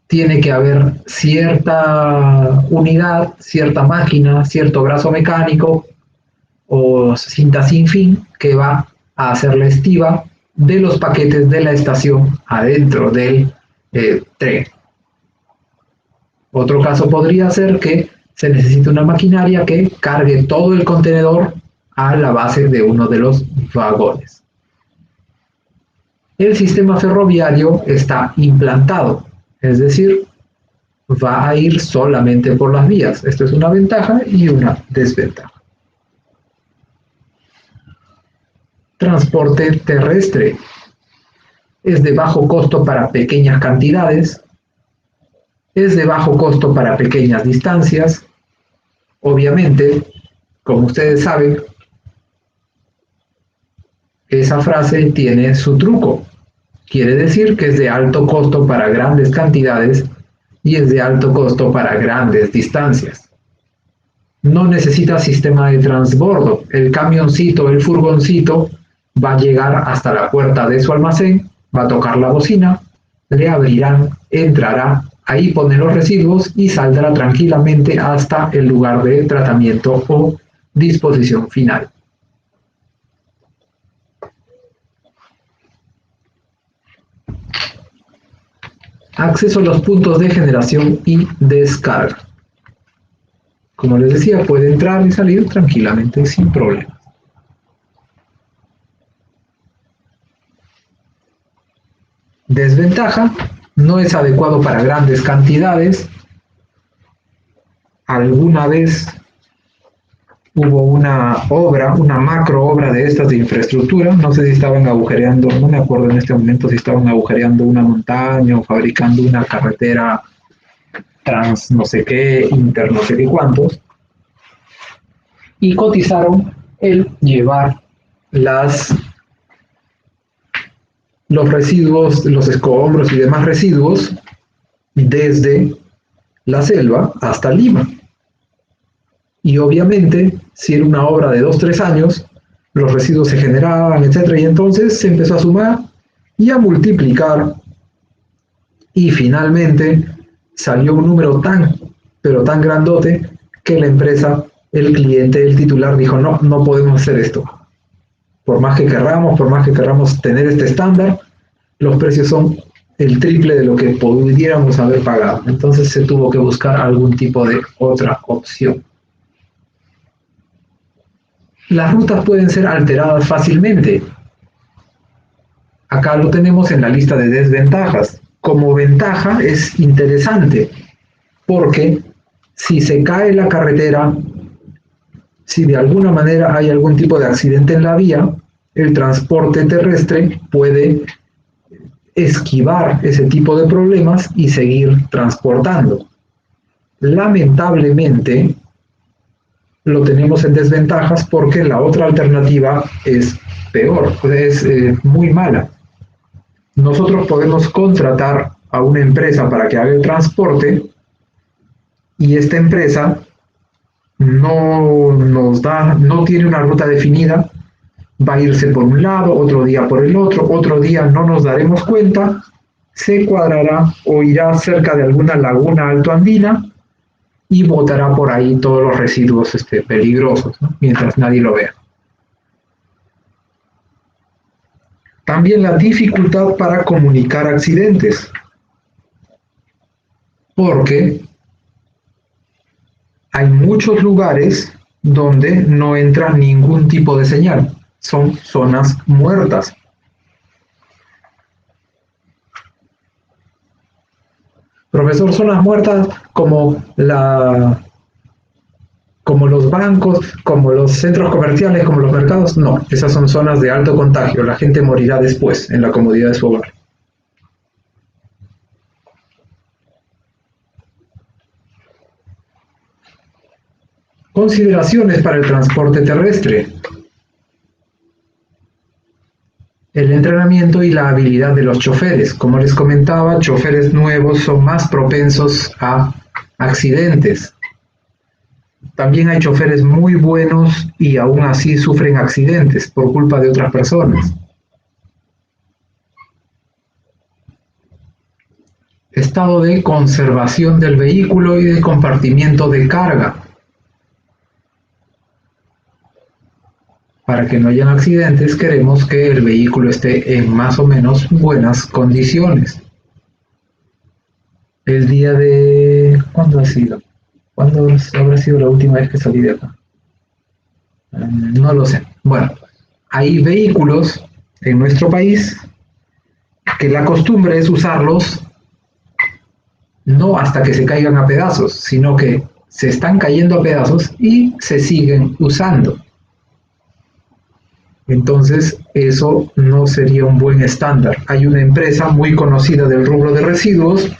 tiene que haber cierta unidad, cierta máquina, cierto brazo mecánico o cinta sin fin que va a hacer la estiba de los paquetes de la estación adentro del tren. Otro caso podría ser que se necesite una maquinaria que cargue todo el contenedor a la base de uno de los vagones. El sistema ferroviario está implantado, es decir, va a ir solamente por las vías. Esto es una ventaja y una desventaja. Transporte terrestre. Es de bajo costo para pequeñas cantidades. Es de bajo costo para pequeñas distancias. Obviamente, como ustedes saben, esa frase tiene su truco. Quiere decir que es de alto costo para grandes cantidades y es de alto costo para grandes distancias. No necesita sistema de transbordo. El camioncito, el furgoncito va a llegar hasta la puerta de su almacén, va a tocar la bocina, le abrirán, entrará, ahí pone los residuos y saldrá tranquilamente hasta el lugar de tratamiento o disposición final. Acceso a los puntos de generación y descarga. Como les decía, puede entrar y salir tranquilamente sin problema. Desventaja: no es adecuado para grandes cantidades. Alguna vez hubo una obra, una macro obra de estas de infraestructura, no sé si estaban agujereando, no me acuerdo en este momento si estaban agujereando una montaña o fabricando una carretera trans no sé qué, inter no sé qué cuántos, y cotizaron el llevar los residuos, los escombros y demás residuos desde la selva hasta Lima. Y obviamente, si era una obra de 2-3 años, los residuos se generaban, etc. Y entonces se empezó a sumar y a multiplicar. Y finalmente salió un número pero tan grandote, que la empresa, el cliente, el titular dijo, no podemos hacer esto. Por más que querramos tener este estándar, los precios son el triple de lo que pudiéramos haber pagado. Entonces se tuvo que buscar algún tipo de otra opción. Las rutas pueden ser alteradas fácilmente. Acá lo tenemos en la lista de desventajas. Como ventaja es interesante, porque si se cae la carretera, si de alguna manera hay algún tipo de accidente en la vía, el transporte terrestre puede esquivar ese tipo de problemas y seguir transportando. Lamentablemente, lo tenemos en desventajas porque la otra alternativa es peor, es muy mala. Nosotros podemos contratar a una empresa para que haga el transporte y esta empresa no tiene una ruta definida, va a irse por un lado, otro día por el otro día no nos daremos cuenta, se cuadrará o irá cerca de alguna laguna altoandina y botará por ahí todos los residuos peligrosos, ¿no? Mientras nadie lo vea. También la dificultad para comunicar accidentes, porque hay muchos lugares donde no entra ningún tipo de señal, son zonas muertas. Profesor, zonas muertas como los bancos, como los centros comerciales, como los mercados, no, esas son zonas de alto contagio, la gente morirá después en la comodidad de su hogar. Consideraciones para el transporte terrestre. El entrenamiento y la habilidad de los choferes. Como les comentaba, choferes nuevos son más propensos a accidentes. También hay choferes muy buenos y aún así sufren accidentes por culpa de otras personas. Estado de conservación del vehículo y de compartimiento de carga. Para que no hayan accidentes, queremos que el vehículo esté en más o menos buenas condiciones. El día de... ¿Cuándo ha sido? ¿Cuándo habrá sido la última vez que salí de acá? No lo sé. Bueno, hay vehículos en nuestro país que la costumbre es usarlos no hasta que se caigan a pedazos, sino que se están cayendo a pedazos y se siguen usando. Entonces, eso no sería un buen estándar. Hay una empresa muy conocida del rubro de residuos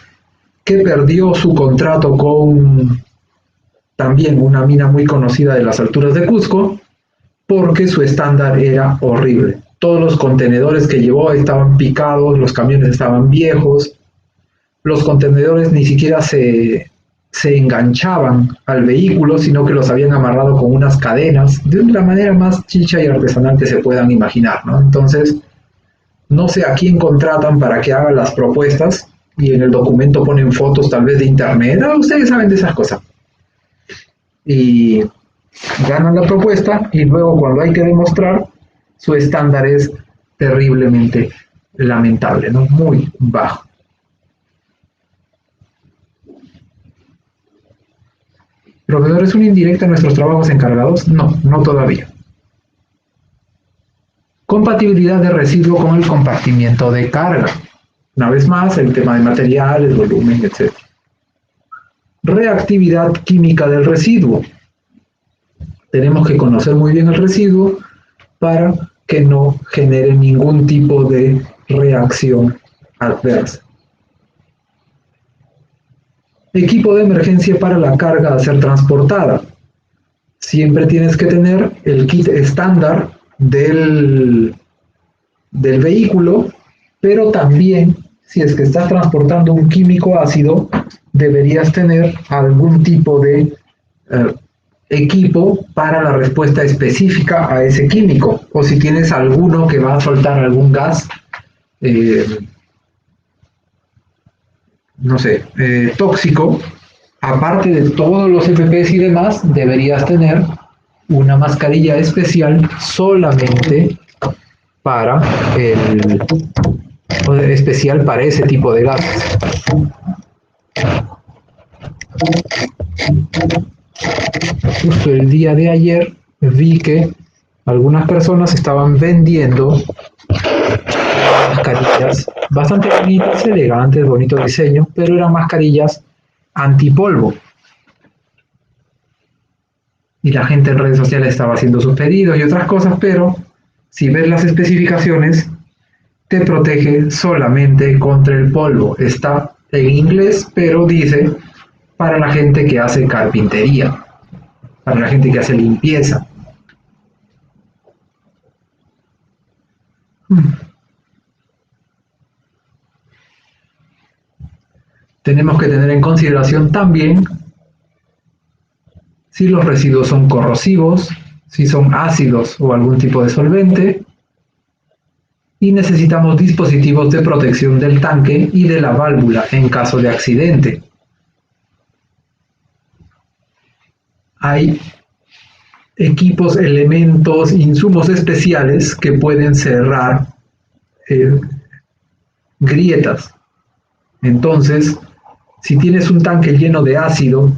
que perdió su contrato con también una mina muy conocida de las alturas de Cusco porque su estándar era horrible. Todos los contenedores que llevó estaban picados, los camiones estaban viejos, los contenedores ni siquiera se enganchaban al vehículo, sino que los habían amarrado con unas cadenas, de la manera más chicha y artesanal que se puedan imaginar, ¿no? Entonces, no sé a quién contratan para que haga las propuestas y en el documento ponen fotos tal vez de internet, ¿no? Ustedes saben de esas cosas. Y ganan la propuesta y luego cuando hay que demostrar, su estándar es terriblemente lamentable, ¿no? Muy bajo. ¿Proveedor es una indirecta en nuestros trabajos encargados? No, no todavía. Compatibilidad de residuo con el compartimiento de carga. Una vez más, el tema de materiales, volumen, etc. Reactividad química del residuo. Tenemos que conocer muy bien el residuo para que no genere ningún tipo de reacción adversa. Equipo de emergencia para la carga a ser transportada. Siempre tienes que tener el kit estándar del vehículo, pero también, si es que estás transportando un químico ácido, deberías tener algún tipo de equipo para la respuesta específica a ese químico, o si tienes alguno que va a soltar algún gas, no sé, tóxico, aparte de todos los FPs y demás, deberías tener una mascarilla especial solamente para especial para ese tipo de gases. Justo el día de ayer vi que algunas personas estaban vendiendo mascarillas bastante bonitas, elegantes, bonito diseño, pero eran mascarillas antipolvo. Y la gente en redes sociales estaba haciendo sus pedidos y otras cosas, pero si ves las especificaciones, te protege solamente contra el polvo. Está en inglés, pero dice para la gente que hace carpintería, para la gente que hace limpieza. Tenemos que tener en consideración también si los residuos son corrosivos, si son ácidos o algún tipo de solvente. Y necesitamos dispositivos de protección del tanque y de la válvula en caso de accidente. Hay equipos, elementos, insumos especiales que pueden cerrar grietas. Entonces, si tienes un tanque lleno de ácido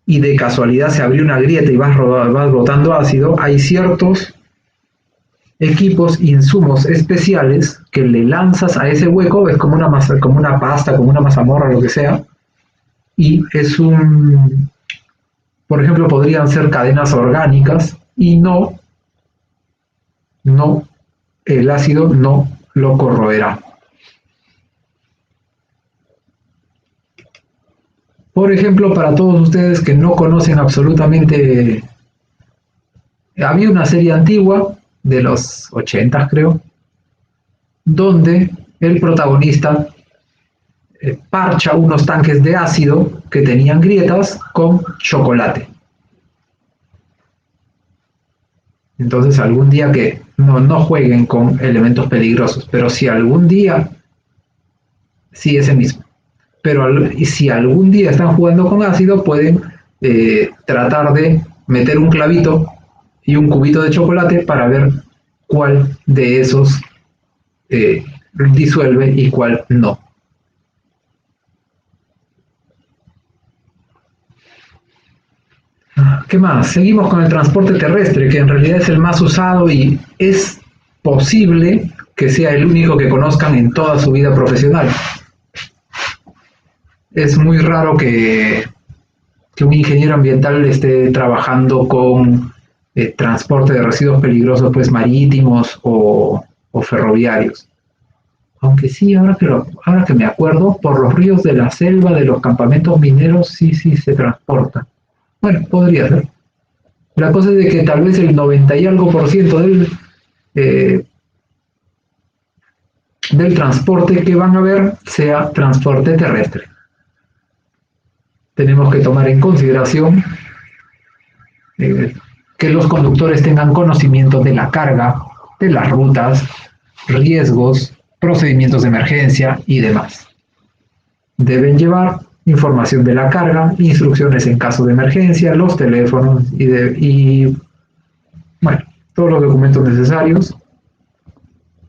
y de casualidad se abrió una grieta y vas botando ácido, hay ciertos equipos, insumos especiales que le lanzas a ese hueco, es como una masa, como una pasta, como una mazamorra, lo que sea, y es un, por ejemplo, podrían ser cadenas orgánicas y no, el ácido no lo corroerá. Por ejemplo, para todos ustedes que no conocen absolutamente, había una serie antigua de los 80, creo, donde el protagonista parcha unos tanques de ácido que tenían grietas con chocolate. Entonces, algún día que no jueguen con elementos peligrosos, pero si algún día, sí, ese mismo, pero si algún día están jugando con ácido, pueden tratar de meter un clavito y un cubito de chocolate para ver cuál de esos disuelve y cuál no. ¿Qué más? Seguimos con el transporte terrestre, que en realidad es el más usado y es posible que sea el único que conozcan en toda su vida profesional. Es muy raro que un ingeniero ambiental esté trabajando con transporte de residuos peligrosos, pues marítimos o ferroviarios. Aunque sí, ahora que me acuerdo, por los ríos de la selva, de los campamentos mineros, sí se transporta. Bueno, podría ser. La cosa es de que tal vez el 90 y algo por ciento del transporte que van a ver sea transporte terrestre. Tenemos que tomar en consideración que los conductores tengan conocimiento de la carga, de las rutas, riesgos, procedimientos de emergencia y demás. Deben llevar información de la carga, instrucciones en caso de emergencia, los teléfonos y bueno, todos los documentos necesarios.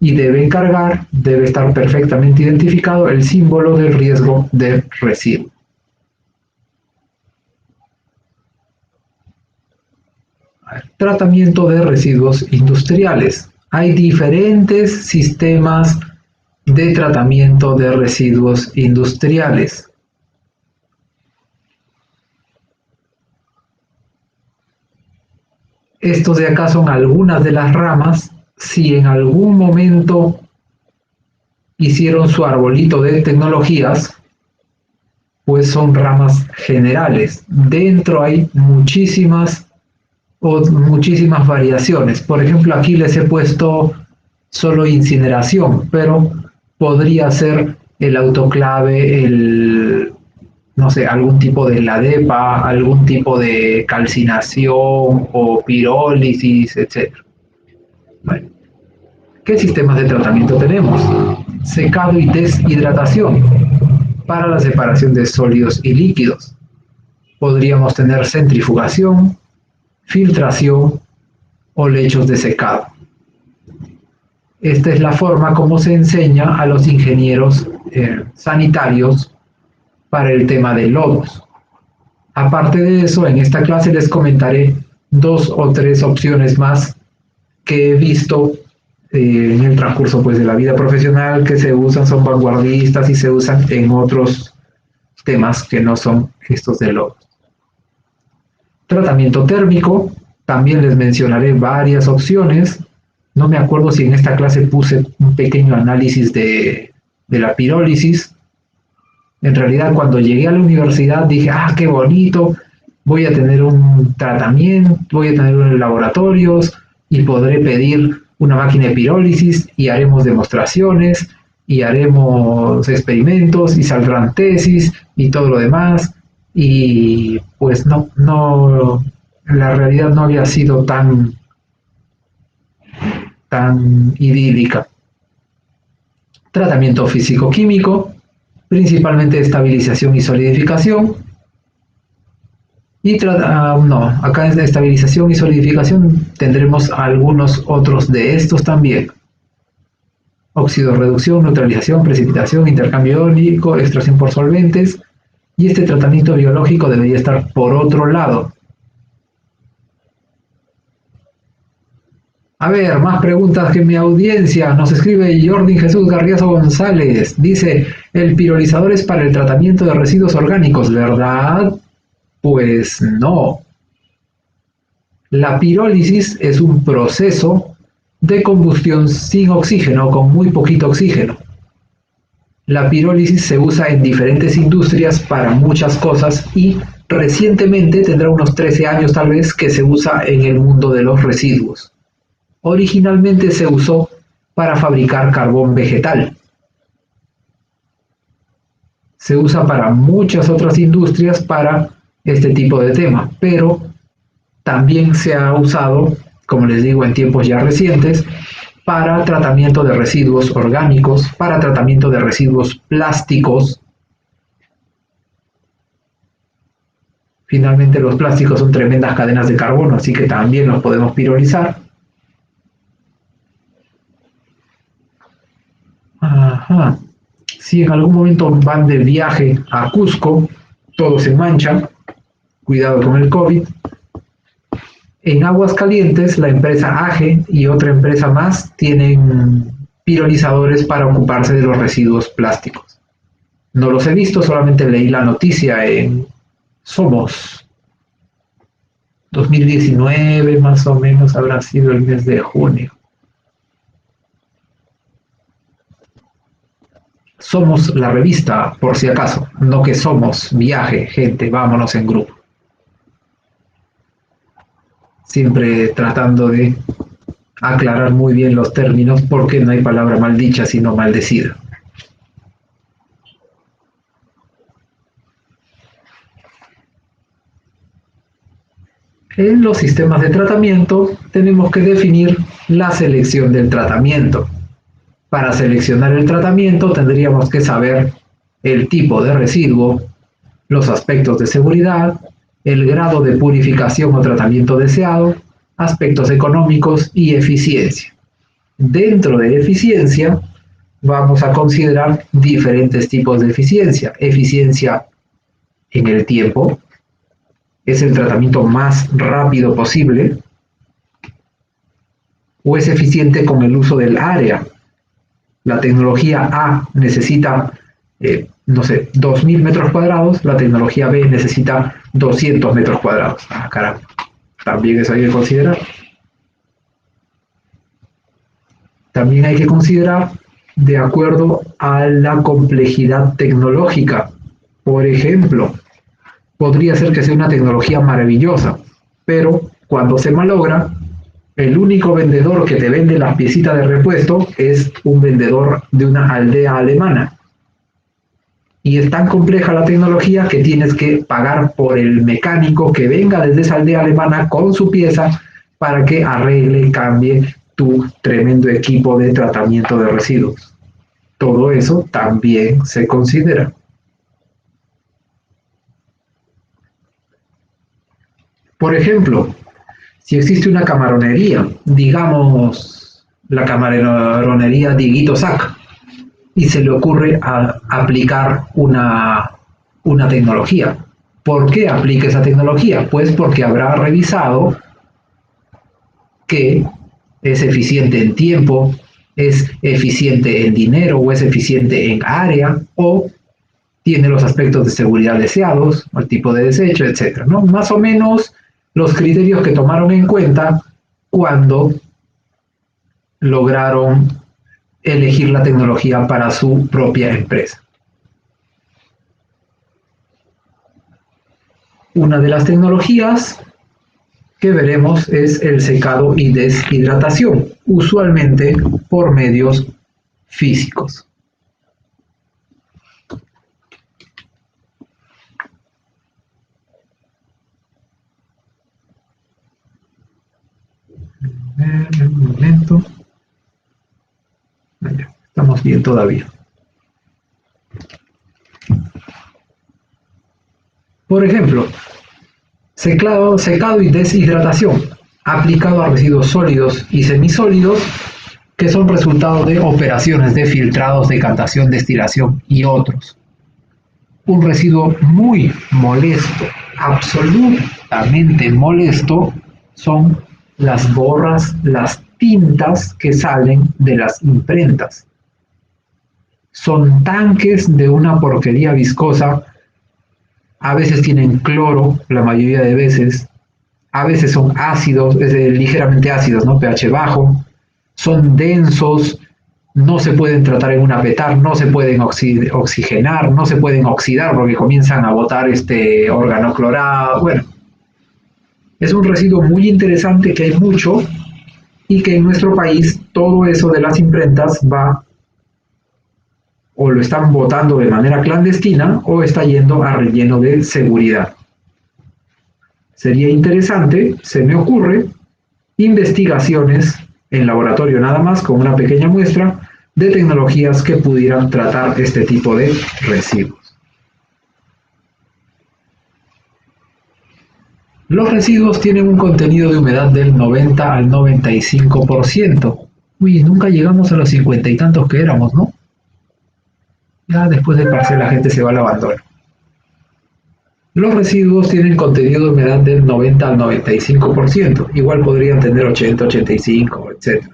Y debe estar perfectamente identificado el símbolo del riesgo de residuo. Tratamiento de residuos industriales. Hay diferentes sistemas de tratamiento de residuos industriales. Estos de acá son algunas de las ramas. Si en algún momento hicieron su arbolito de tecnologías, pues son ramas generales. Dentro hay muchísimas variaciones. Por ejemplo, aquí les he puesto solo incineración, pero podría ser el autoclave, no sé, algún tipo de ladepa, algún tipo de calcinación o pirólisis, etc. Bueno, ¿qué sistemas de tratamiento tenemos? Secado y deshidratación para la separación de sólidos y líquidos. Podríamos tener centrifugación, filtración o lechos de secado. Esta es la forma como se enseña a los ingenieros sanitarios para el tema de lodos. Aparte de eso, en esta clase les comentaré 2 o 3 opciones más que he visto en el transcurso pues, de la vida profesional, que se usan, son vanguardistas y se usan en otros temas que no son estos de lodos. Tratamiento térmico, también les mencionaré varias opciones. No me acuerdo si en esta clase puse un pequeño análisis de la pirólisis. En realidad, cuando llegué a la universidad dije, qué bonito, voy a tener un tratamiento, voy a tener unos laboratorios y podré pedir una máquina de pirólisis y haremos demostraciones y haremos experimentos y saldrán tesis y todo lo demás. Y pues no, la realidad no había sido tan idílica. Tratamiento físico-químico, principalmente estabilización y solidificación. No, acá en estabilización y solidificación tendremos algunos otros de estos también. Oxidorreducción, neutralización, precipitación, intercambio iónico, extracción por solventes. Y este tratamiento biológico debería estar por otro lado. A ver, más preguntas que mi audiencia. Nos escribe Jordi Jesús Garriazo González. Dice, el pirolizador es para el tratamiento de residuos orgánicos, ¿verdad? Pues no. La pirólisis es un proceso de combustión sin oxígeno, con muy poquito oxígeno. La pirólisis se usa en diferentes industrias para muchas cosas y recientemente, tendrá unos 13 años tal vez, que se usa en el mundo de los residuos. Originalmente se usó para fabricar carbón vegetal. Se usa para muchas otras industrias para este tipo de tema, pero también se ha usado, como les digo, en tiempos ya recientes, para tratamiento de residuos orgánicos, para tratamiento de residuos plásticos. Finalmente los plásticos son tremendas cadenas de carbono, así que también los podemos pirolizar. Ajá. Si en algún momento van de viaje a Cusco, todo se mancha, cuidado con el COVID. En Aguascalientes, la empresa AGE y otra empresa más tienen pirolizadores para ocuparse de los residuos plásticos. No los he visto, solamente leí la noticia en Somos. 2019 más o menos habrá sido el mes de junio. Somos la revista, por si acaso, no que somos viaje, gente, vámonos en grupo. Siempre tratando de aclarar muy bien los términos porque no hay palabra maldicha sino maldecida. En los sistemas de tratamiento tenemos que definir la selección del tratamiento. Para seleccionar el tratamiento tendríamos que saber el tipo de residuo, los aspectos de seguridad, el grado de purificación o tratamiento deseado, aspectos económicos y eficiencia. Dentro de eficiencia vamos a considerar diferentes tipos de eficiencia. Eficiencia en el tiempo, es el tratamiento más rápido posible, o es eficiente con el uso del área. La tecnología A necesita, no sé, 2000 metros cuadrados, la tecnología B necesita 200 metros cuadrados. Ah, caramba, también eso hay que considerar. También hay que considerar de acuerdo a la complejidad tecnológica. Por ejemplo, podría ser que sea una tecnología maravillosa, pero cuando se malogra, el único vendedor que te vende las piecitas de repuesto es un vendedor de una aldea alemana. Y es tan compleja la tecnología que tienes que pagar por el mecánico que venga desde esa aldea alemana con su pieza para que arregle y cambie tu tremendo equipo de tratamiento de residuos. Todo eso también se considera. Por ejemplo, si existe una camaronería, digamos la camaronería Dieguito Sac, y se le ocurre aplicar una tecnología. ¿Por qué aplica esa tecnología? Pues porque habrá revisado que es eficiente en tiempo, es eficiente en dinero o es eficiente en área o tiene los aspectos de seguridad deseados, el tipo de desecho, etcétera, ¿no? Más o menos los criterios que tomaron en cuenta cuando lograron elegir la tecnología para su propia empresa. Una de las tecnologías que veremos es el secado y deshidratación, usualmente por medios físicos. bien todavía. Por ejemplo, secado y deshidratación, aplicado a residuos sólidos y semisólidos, que son resultado de operaciones de filtrados, decantación, destilación y otros. Un residuo muy molesto, absolutamente molesto, son las borras, las tintas que salen de las imprentas. Son tanques de una porquería viscosa, a veces tienen cloro, la mayoría de veces, a veces son ácidos, ligeramente ácidos, ¿no? pH bajo, son densos, no se pueden tratar en una petar, no se pueden oxigenar, no se pueden oxidar porque comienzan a botar órgano clorado. Bueno, es un residuo muy interesante que hay mucho y que en nuestro país todo eso de las imprentas va o lo están botando de manera clandestina o está yendo a relleno de seguridad. Sería interesante, se me ocurre, investigaciones en laboratorio nada más con una pequeña muestra de tecnologías que pudieran tratar este tipo de residuos. Los residuos tienen un contenido de humedad del 90 al 95%. Uy, nunca llegamos a los 50 y tantos que éramos, ¿no? Ya después del parcial la gente se va al abandono. Los residuos tienen contenido de humedad del 90 al 95%. Igual podrían tener 80, 85, etc.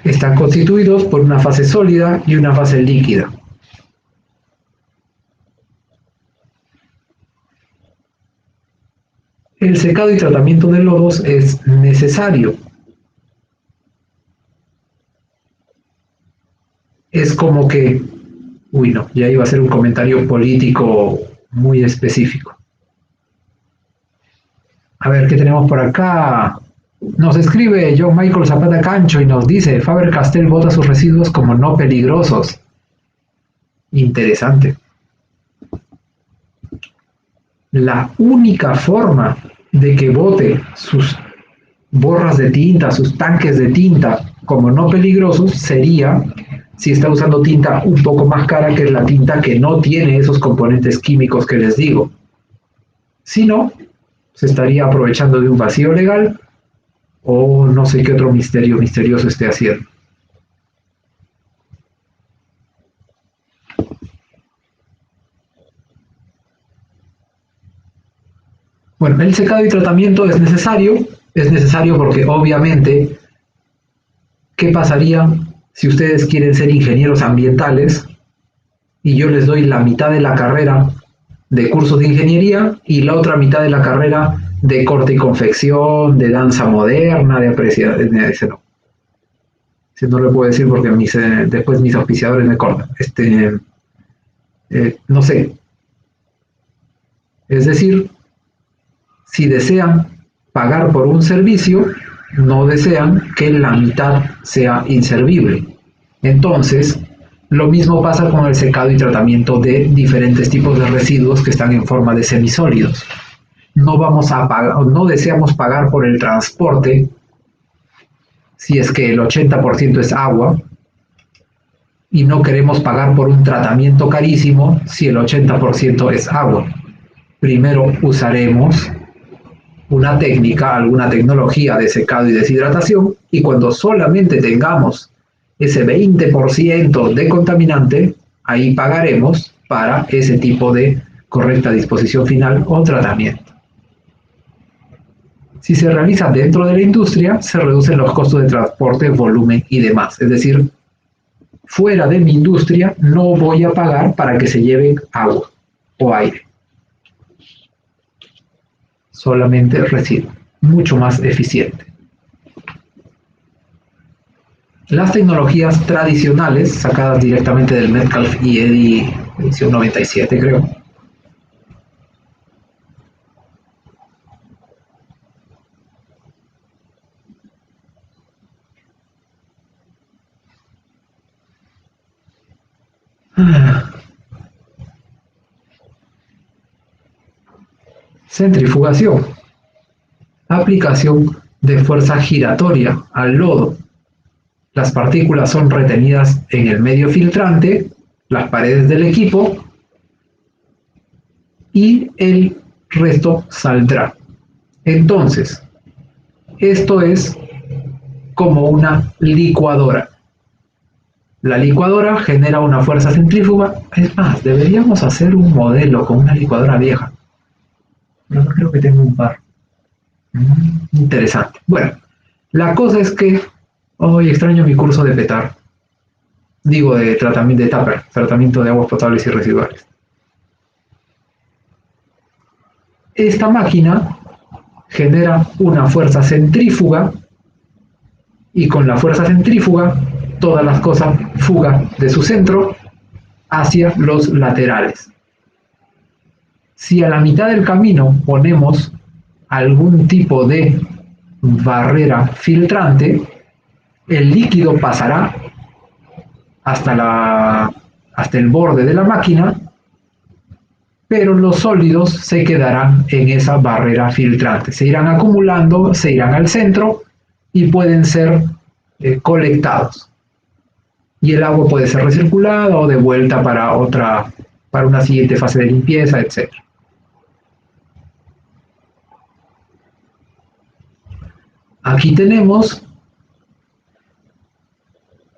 Están constituidos por una fase sólida y una fase líquida. El secado y tratamiento de lodos es necesario. Es como que, uy no, ya iba a ser un comentario político muy específico. A ver, ¿qué tenemos por acá? Nos escribe John Michael Zapata Cancho y nos dice, Faber-Castell bota sus residuos como no peligrosos. Interesante. La única forma de que bote sus borras de tinta, sus tanques de tinta como no peligrosos sería si está usando tinta un poco más cara, que es la tinta que no tiene esos componentes químicos que les digo. Si no, se estaría aprovechando de un vacío legal o no sé qué otro misterioso esté haciendo. Bueno, el secado y tratamiento es necesario porque obviamente, ¿qué pasaría si ustedes quieren ser ingenieros ambientales y yo les doy la mitad de la carrera de cursos de ingeniería y la otra mitad de la carrera de corte y confección, de danza moderna, de apreciación? No. No lo puedo decir porque después mis auspiciadores me cortan. No sé. Es decir, si desean pagar por un servicio, no desean que la mitad sea inservible. Entonces, lo mismo pasa con el secado y tratamiento de diferentes tipos de residuos que están en forma de semisólidos. No vamos a pagar, no deseamos pagar por el transporte si es que el 80% es agua, y no queremos pagar por un tratamiento carísimo si el 80% es agua. Primero usaremos una técnica, alguna tecnología de secado y deshidratación, y cuando solamente tengamos ese 20% de contaminante, ahí pagaremos para ese tipo de correcta disposición final o tratamiento. Si se realiza dentro de la industria, se reducen los costos de transporte, volumen y demás. Es decir, fuera de mi industria no voy a pagar para que se lleven agua o aire. Solamente residuo, mucho más eficiente. Las tecnologías tradicionales, sacadas directamente del Metcalfe y Eddy, edición 97 creo, Centrifugación. Aplicación de fuerza giratoria al lodo. Las partículas son retenidas en el medio filtrante, las paredes del equipo, y el resto saldrá. Entonces, esto es como una licuadora. La licuadora genera una fuerza centrífuga. Es más, deberíamos hacer un modelo con una licuadora vieja. Pero no creo que tenga un par. Interesante. Bueno, la cosa es que hoy extraño mi curso de PETAR. Digo, de tratamiento de TAPER, tratamiento de aguas potables y residuales. Esta máquina genera una fuerza centrífuga y con la fuerza centrífuga todas las cosas fugan de su centro hacia los laterales. Si a la mitad del camino ponemos algún tipo de barrera filtrante, el líquido pasará hasta el borde de la máquina, pero los sólidos se quedarán en esa barrera filtrante. Se irán acumulando, se irán al centro y pueden ser colectados. Y el agua puede ser recirculada o devuelta para una siguiente fase de limpieza, etc. Aquí tenemos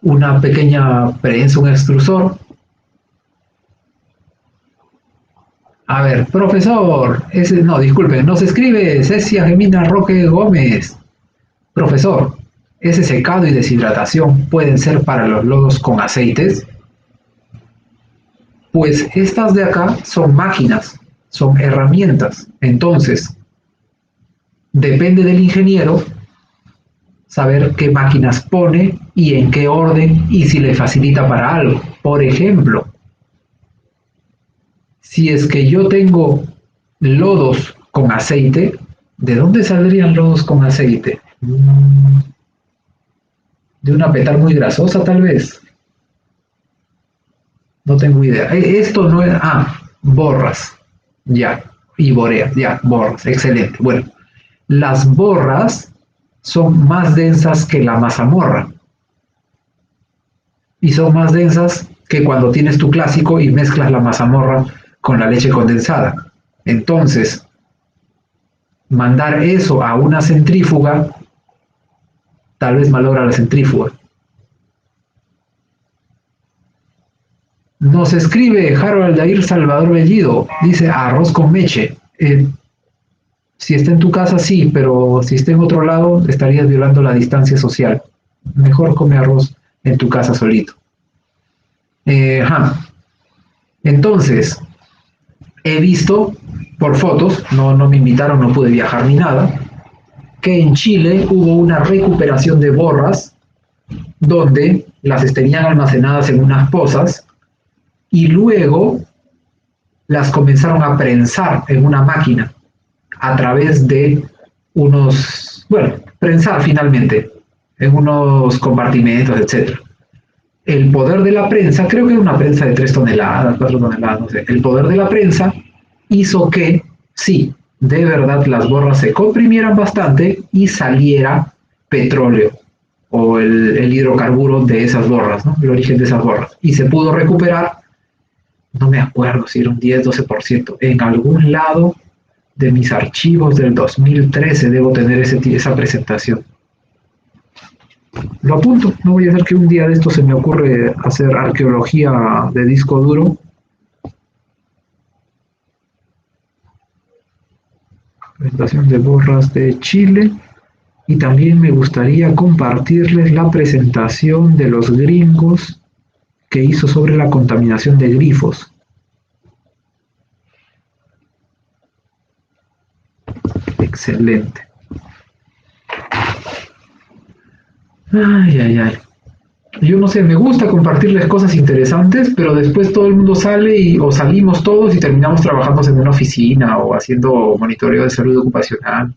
una pequeña prensa, un extrusor. A ver, profesor, no, disculpen, nos escribe Cecia Gemina Roque Gómez. Profesor, ese secado y deshidratación pueden ser para los lodos con aceites. Pues estas de acá son máquinas, son herramientas. Entonces, depende del ingeniero saber qué máquinas pone y en qué orden y si le facilita para algo. Por ejemplo, si es que yo tengo lodos con aceite, ¿de dónde saldrían lodos con aceite? ¿De una petar muy grasosa tal vez? No tengo idea. Esto no es... borras. Ya. Y boreas. Ya, borras. Excelente. Bueno, las borras son más densas que la mazamorra. Y son más densas que cuando tienes tu clásico y mezclas la mazamorra con la leche condensada. Entonces, mandar eso a una centrífuga tal vez malogra la centrífuga. Nos escribe Harold Aldair Salvador Bellido, dice arroz con meche. Si está en tu casa, sí, pero si está en otro lado, estarías violando la distancia social. Mejor come arroz en tu casa solito. Entonces, he visto por fotos, no me invitaron, no pude viajar ni nada, que en Chile hubo una recuperación de borras donde las tenían almacenadas en unas pozas y luego las comenzaron a prensar en una máquina a través de prensar finalmente en unos compartimentos, etc. El poder de la prensa, creo que era una prensa de 3 toneladas, 4 toneladas, no sé, el poder de la prensa hizo que, sí, de verdad las borras se comprimieran bastante y saliera petróleo o el hidrocarburo de esas borras, ¿no? El origen de esas borras. Y se pudo recuperar, no me acuerdo si era un 10-12%, en algún lado de mis archivos del 2013 debo tener esa presentación. Lo apunto, no voy a hacer que un día de esto se me ocurre hacer arqueología de disco duro. Presentación de borras de Chile. Y también me gustaría compartirles la presentación de los gringos que hizo sobre la contaminación de grifos. Excelente. Ay. Yo no sé, me gusta compartirles cosas interesantes, pero después todo el mundo sale o salimos todos y terminamos trabajando en una oficina o haciendo monitoreo de salud ocupacional.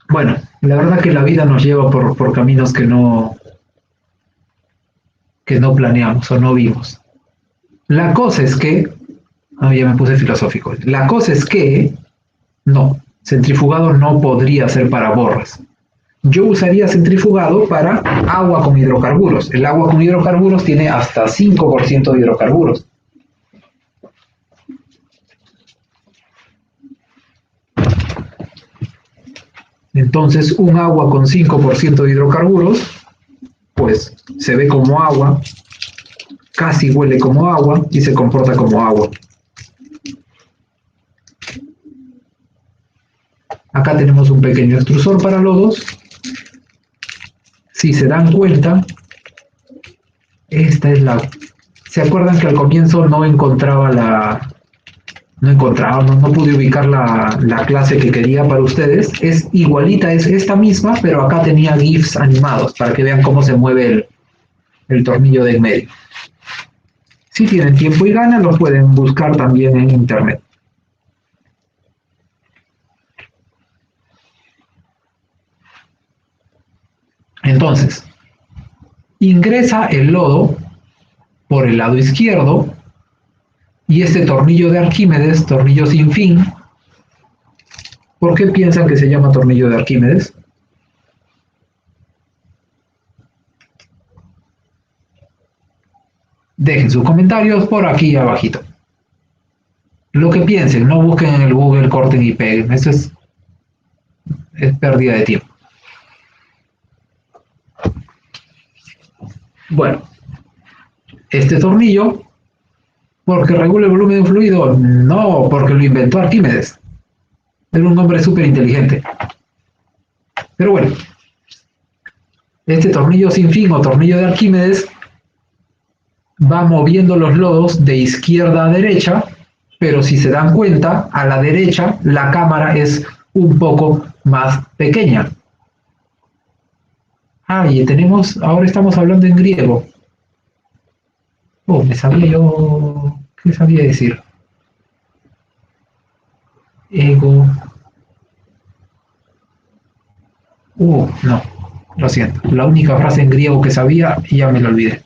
Bueno, la verdad que la vida nos lleva por caminos que no que no planeamos o no vimos. La cosa es que, ya me puse filosófico, la cosa es que, no, centrifugado no podría ser para borras. Yo usaría centrifugado para agua con hidrocarburos. El agua con hidrocarburos tiene hasta 5% de hidrocarburos. Entonces, un agua con 5% de hidrocarburos, pues se ve como agua, casi huele como agua y se comporta como agua. Acá tenemos un pequeño extrusor para lodos. Si se dan cuenta, esta es la... ¿Se acuerdan que al comienzo no encontraba no pude ubicar la clase que quería para ustedes? Es igualita, es esta misma, pero acá tenía GIFs animados para que vean cómo se mueve el tornillo de en medio. Si tienen tiempo y ganas, los pueden buscar también en internet. Entonces, ingresa el lodo por el lado izquierdo y este tornillo de Arquímedes, tornillo sin fin. ¿Por qué piensan que se llama tornillo de Arquímedes? Dejen sus comentarios por aquí abajito. Lo que piensen, no busquen en el Google, corten y peguen. Eso es pérdida de tiempo. Bueno, este tornillo, ¿porque regula el volumen de un fluido? No, porque lo inventó Arquímedes. Era un hombre súper inteligente. Pero bueno, este tornillo sin fin o tornillo de Arquímedes va moviendo los lodos de izquierda a derecha, pero si se dan cuenta, a la derecha la cámara es un poco más pequeña. Y ahora estamos hablando en griego. Me sabía yo, ¿qué sabía decir? Ego. No, lo siento. La única frase en griego que sabía ya me la olvidé.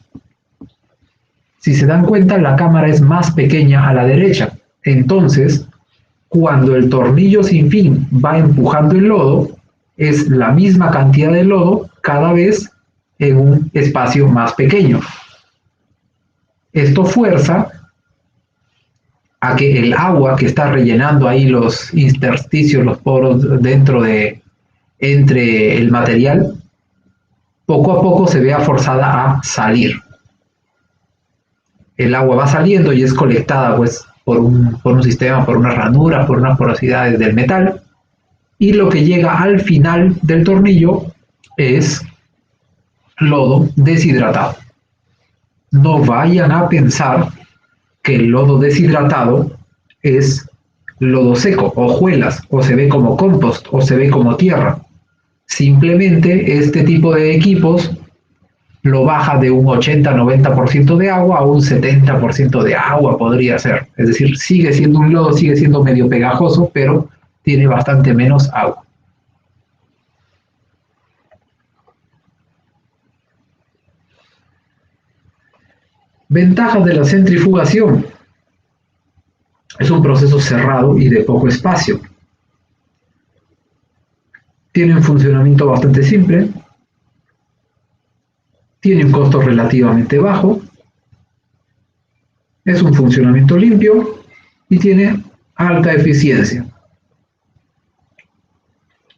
Si se dan cuenta, la cámara es más pequeña a la derecha. Entonces, cuando el tornillo sin fin va empujando el lodo, es la misma cantidad de lodo cada vez en un espacio más pequeño. Esto fuerza a que el agua que está rellenando ahí los intersticios, los poros entre el material, poco a poco se vea forzada a salir. El agua va saliendo y es colectada pues por un sistema, por unas ranuras, por unas porosidades del metal, y lo que llega al final del tornillo es lodo deshidratado. No vayan a pensar que el lodo deshidratado es lodo seco, hojuelas, o se ve como compost, o se ve como tierra. Simplemente este tipo de equipos lo baja de un 80-90% de agua a un 70% de agua podría ser. Es decir, sigue siendo un lodo, sigue siendo medio pegajoso, pero tiene bastante menos agua. Ventajas de la centrifugación. Es un proceso cerrado y de poco espacio. Tiene un funcionamiento bastante simple. Tiene un costo relativamente bajo. Es un funcionamiento limpio y tiene alta eficiencia.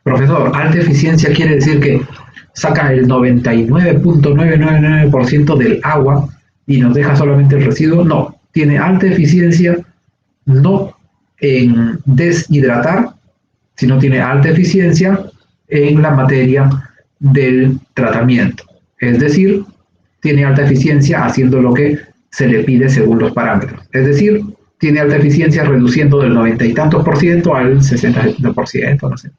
Profesor, alta eficiencia quiere decir que saca el 99.999% del agua y nos deja solamente el residuo. No, tiene alta eficiencia no en deshidratar, sino tiene alta eficiencia en la materia del tratamiento. Es decir, tiene alta eficiencia haciendo lo que se le pide según los parámetros. Es decir, tiene alta eficiencia reduciendo del 90 y tantos por ciento al 60-70%, no sé.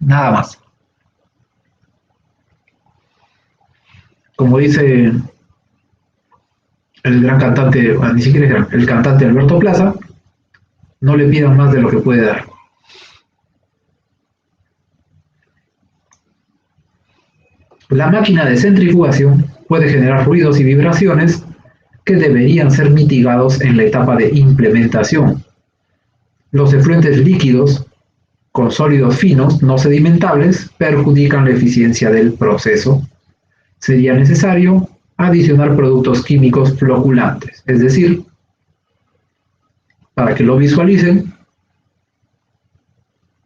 Nada más. Como dice el gran cantante, bueno, ni siquiera es gran, el cantante Alberto Plaza, no le pidan más de lo que puede dar. La máquina de centrifugación puede generar ruidos y vibraciones que deberían ser mitigados en la etapa de implementación. Los efluentes líquidos con sólidos finos no sedimentables perjudican la eficiencia del proceso. Sería necesario adicionar productos químicos floculantes, es decir, para que lo visualicen,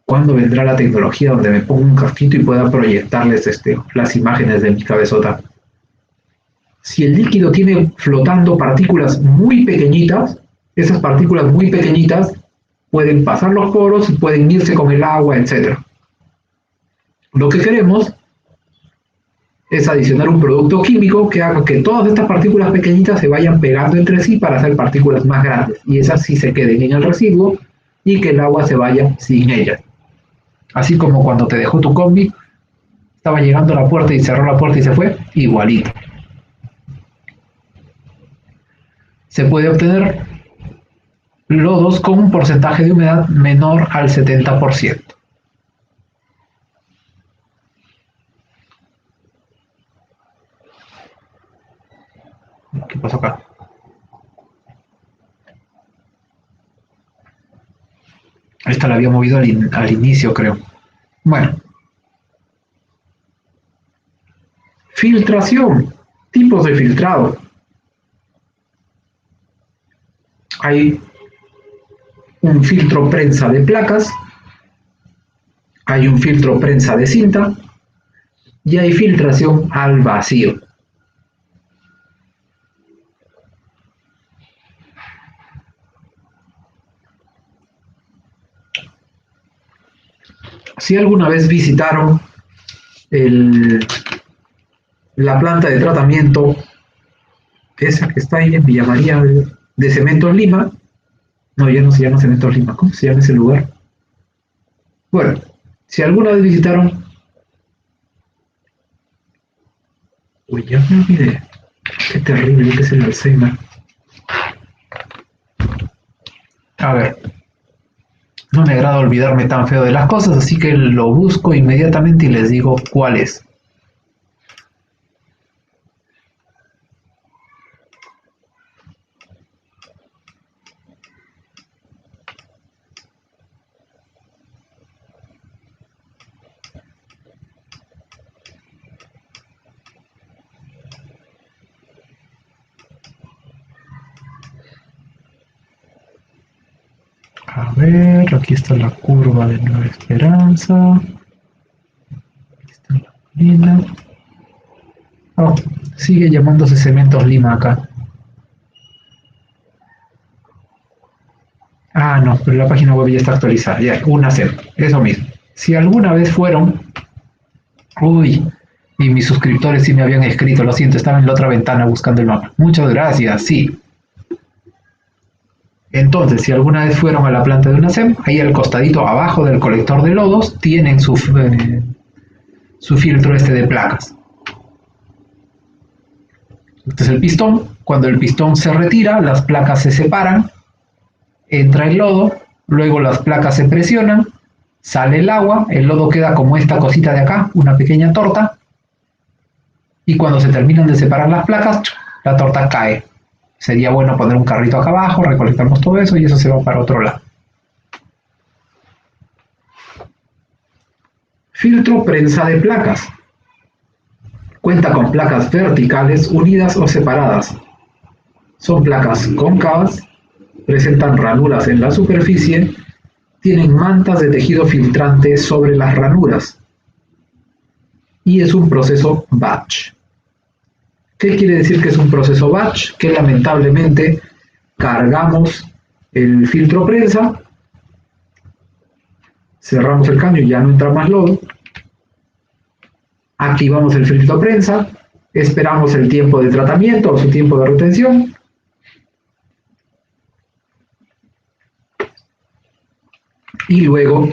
¿cuándo vendrá la tecnología donde me pongo un casquito y pueda proyectarles las imágenes de mi cabezota? Si el líquido tiene flotando partículas muy pequeñitas, esas partículas muy pequeñitas pueden pasar los poros y pueden irse con el agua, etc. Lo que queremos es adicionar un producto químico que haga que todas estas partículas pequeñitas se vayan pegando entre sí para hacer partículas más grandes, y esas sí se queden en el residuo y que el agua se vaya sin ellas. Así como cuando te dejó tu combi, estaba llegando a la puerta y cerró la puerta y se fue, igualito. Se puede obtener lodos con un porcentaje de humedad menor al 70%. ¿Qué pasó acá? Esta la había movido al inicio, creo. Bueno. Filtración. Tipos de filtrado. Hay un filtro prensa de placas, hay un filtro prensa de cinta y hay filtración al vacío. Si alguna vez visitaron la planta de tratamiento, esa que está ahí en Villa María de Cementos Lima, no, ya no se llama Cementos Lima, ¿cómo se llama ese lugar? Bueno, si alguna vez visitaron, uy, ya me olvidé, qué terrible que es el Alzheimer. A ver, no me agrada olvidarme tan feo de las cosas, así que lo busco inmediatamente y les digo cuál es. A ver, aquí está la curva de Nueva Esperanza. Aquí está la colina. Oh, sigue llamándose Cementos Lima acá. Ah, no, pero la página web ya está actualizada. Ya, una SEM, eso mismo. Si alguna vez fueron... Uy, y mis suscriptores sí me habían escrito, lo siento, estaba en la otra ventana buscando el mapa. Muchas gracias, sí. Entonces, si alguna vez fueron a la planta de una SEM, ahí al costadito abajo del colector de lodos tienen su filtro de placas. Este es el pistón. Cuando el pistón se retira, las placas se separan, entra el lodo, luego las placas se presionan, sale el agua, el lodo queda como esta cosita de acá, una pequeña torta, y cuando se terminan de separar las placas, la torta cae. Sería bueno poner un carrito acá abajo, recolectamos todo eso y eso se va para otro lado. Filtro prensa de placas. Cuenta con placas verticales unidas o separadas. Son placas cóncavas, presentan ranuras en la superficie, tienen mantas de tejido filtrante sobre las ranuras y es un proceso batch. ¿Qué quiere decir que es un proceso batch? Que lamentablemente cargamos el filtro prensa, cerramos el caño y ya no entra más lodo, activamos el filtro prensa, esperamos el tiempo de tratamiento o su tiempo de retención, y luego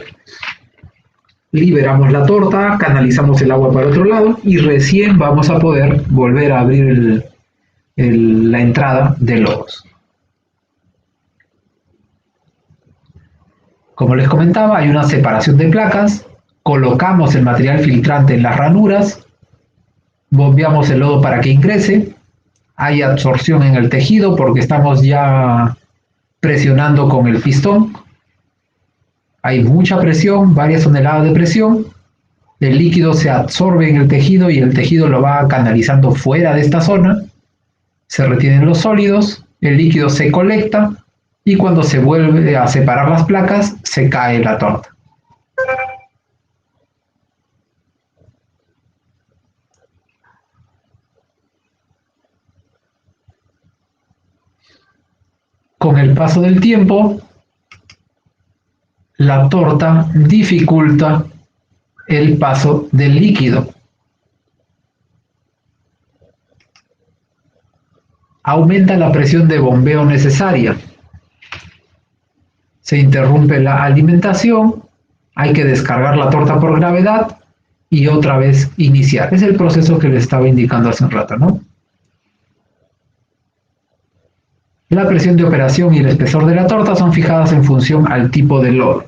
liberamos la torta, canalizamos el agua para otro lado y recién vamos a poder volver a abrir la entrada de lodos. Como les comentaba, hay una separación de placas, colocamos el material filtrante en las ranuras, bombeamos el lodo para que ingrese, hay absorción en el tejido porque estamos ya presionando con el pistón, hay mucha presión, varias toneladas de presión, el líquido se absorbe en el tejido y el tejido lo va canalizando fuera de esta zona, se retienen los sólidos, el líquido se colecta y cuando se vuelve a separar las placas se cae la torta. Con el paso del tiempo, la torta dificulta el paso del líquido. Aumenta la presión de bombeo necesaria. Se interrumpe la alimentación, hay que descargar la torta por gravedad y otra vez iniciar. Es el proceso que les estaba indicando hace un rato, ¿no? La presión de operación y el espesor de la torta son fijadas en función al tipo de lodo.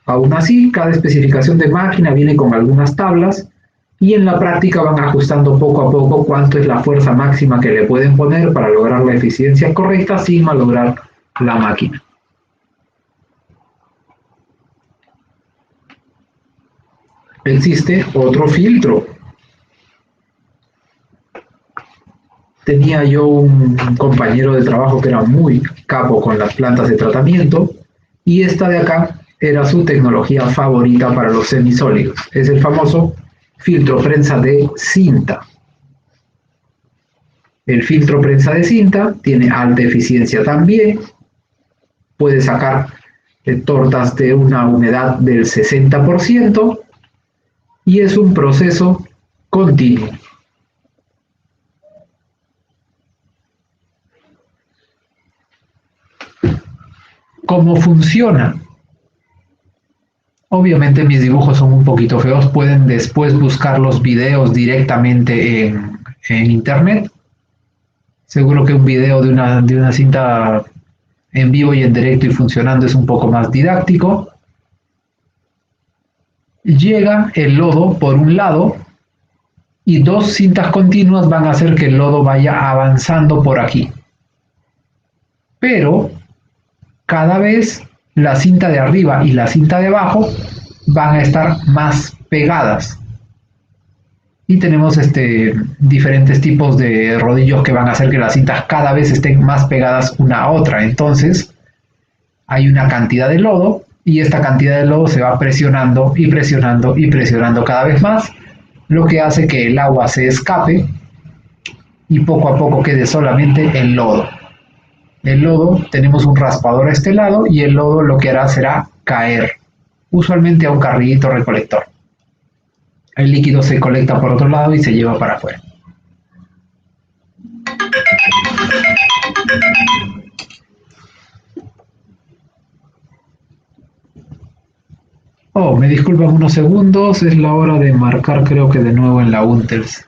Aún así, cada especificación de máquina viene con algunas tablas y en la práctica van ajustando poco a poco cuánto es la fuerza máxima que le pueden poner para lograr la eficiencia correcta sin malograr la máquina. Existe otro filtro. Tenía yo un compañero de trabajo que era muy capo con las plantas de tratamiento y esta de acá era su tecnología favorita para los semisólidos. Es el famoso filtro prensa de cinta. El filtro prensa de cinta tiene alta eficiencia también, puede sacar tortas de una humedad del 60% y es un proceso continuo. ¿Cómo funciona? Obviamente mis dibujos son un poquito feos, pueden después buscar los videos directamente en internet. Seguro que un video de una cinta en vivo y en directo y funcionando es un poco más didáctico. Llega el lodo por un lado y dos cintas continuas van a hacer que el lodo vaya avanzando por aquí. Pero cada vez la cinta de arriba y la cinta de abajo van a estar más pegadas. Y tenemos diferentes tipos de rodillos que van a hacer que las cintas cada vez estén más pegadas una a otra. Entonces, hay una cantidad de lodo y esta cantidad de lodo se va presionando y presionando y presionando cada vez más, lo que hace que el agua se escape y poco a poco quede solamente el lodo. El lodo, tenemos un raspador a este lado y el lodo lo que hará será caer, usualmente a un carrillito recolector. El líquido se colecta por otro lado y se lleva para afuera. Oh, me disculpan unos segundos, es la hora de marcar creo que de nuevo en la UNTELS.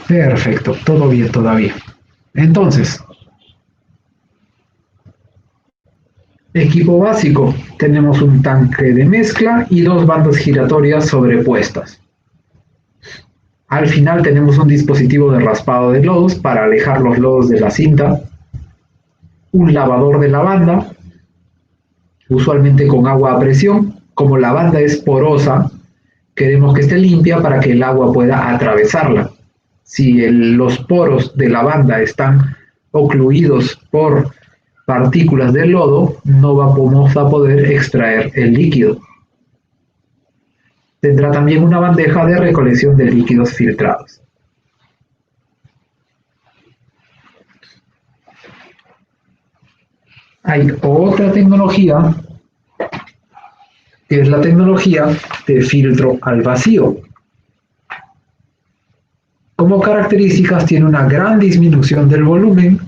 Perfecto, todo bien todavía. Entonces, equipo básico. Tenemos un tanque de mezcla y dos bandas giratorias sobrepuestas. Al final tenemos un dispositivo de raspado de lodos para alejar los lodos de la cinta, un lavador de la banda, usualmente con agua a presión. Como la banda es porosa, queremos que esté limpia para que el agua pueda atravesarla. Si los poros de la banda están ocluidos por partículas de lodo, no vamos a poder extraer el líquido. Tendrá también una bandeja de recolección de líquidos filtrados. Hay otra tecnología que es la tecnología de filtro al vacío. Como características tiene una gran disminución del volumen,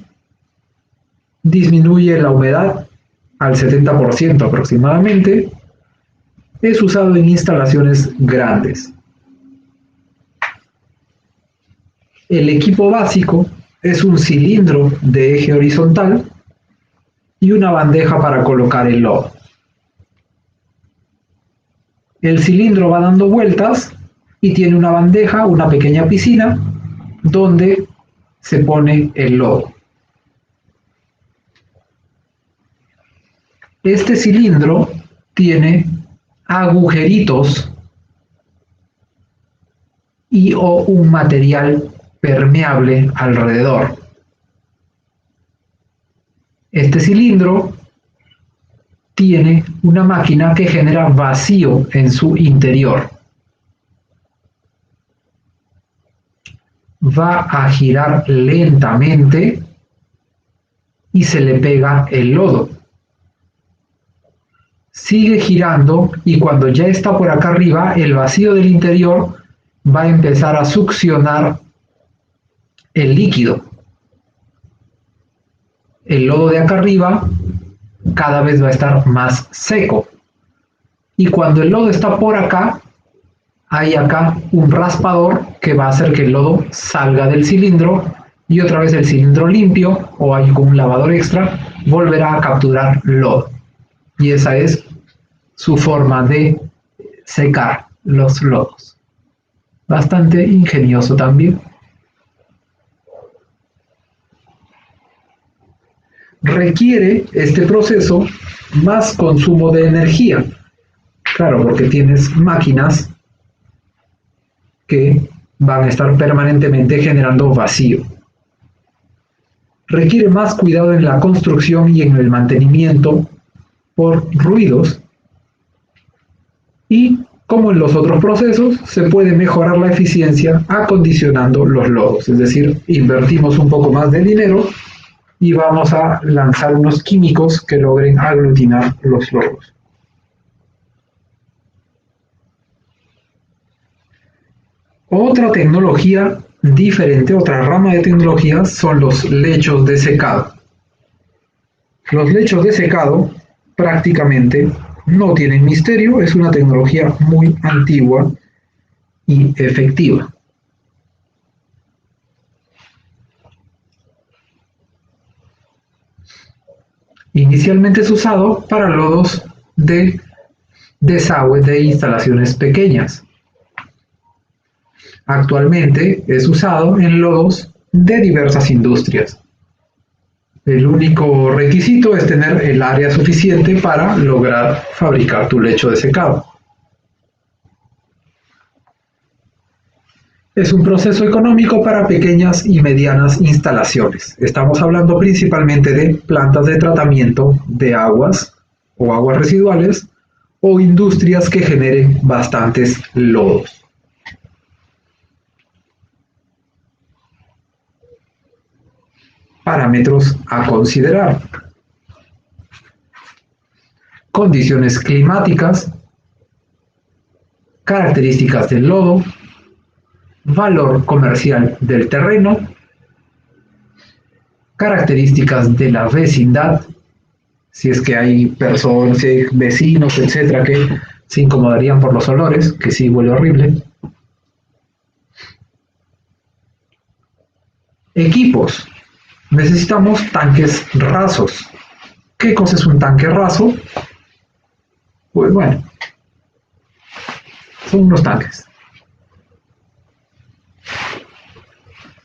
disminuye la humedad al 70% aproximadamente, es usado en instalaciones grandes. El equipo básico es un cilindro de eje horizontal y una bandeja para colocar el lodo. El cilindro va dando vueltas y tiene una bandeja, una pequeña piscina, donde se pone el lodo. Este cilindro tiene agujeritos y o un material permeable alrededor. Este cilindro tiene una máquina que genera vacío en su interior. Va a girar lentamente y se le pega el lodo. Sigue girando y cuando ya está por acá arriba, el vacío del interior va a empezar a succionar el líquido. El lodo de acá arriba cada vez va a estar más seco. Y cuando el lodo está por acá, hay acá un raspador que va a hacer que el lodo salga del cilindro y otra vez el cilindro limpio o hay con un lavador extra volverá a capturar lodo. Y esa es su forma de secar los lodos. Bastante ingenioso también. Requiere este proceso más consumo de energía. Claro, porque tienes máquinas que van a estar permanentemente generando vacío. Requiere más cuidado en la construcción y en el mantenimiento por ruidos. Y como en los otros procesos, se puede mejorar la eficiencia acondicionando los lodos. Es decir, invertimos un poco más de dinero y vamos a lanzar unos químicos que logren aglutinar los lodos. Otra tecnología diferente, otra rama de tecnología son los lechos de secado. Los lechos de secado prácticamente no tienen misterio, es una tecnología muy antigua y efectiva. Inicialmente es usado para lodos de desagüe de instalaciones pequeñas. Actualmente es usado en lodos de diversas industrias. El único requisito es tener el área suficiente para lograr fabricar tu lecho de secado. Es un proceso económico para pequeñas y medianas instalaciones. Estamos hablando principalmente de plantas de tratamiento de aguas o aguas residuales o industrias que generen bastantes lodos. Parámetros a considerar: condiciones climáticas, características del lodo, valor comercial del terreno, características de la vecindad, si es que hay personas, si hay vecinos, etcétera, que se incomodarían por los olores, que sí huele horrible. Equipos. Necesitamos tanques rasos. ¿Qué cosa es un tanque raso? Pues bueno, son unos tanques.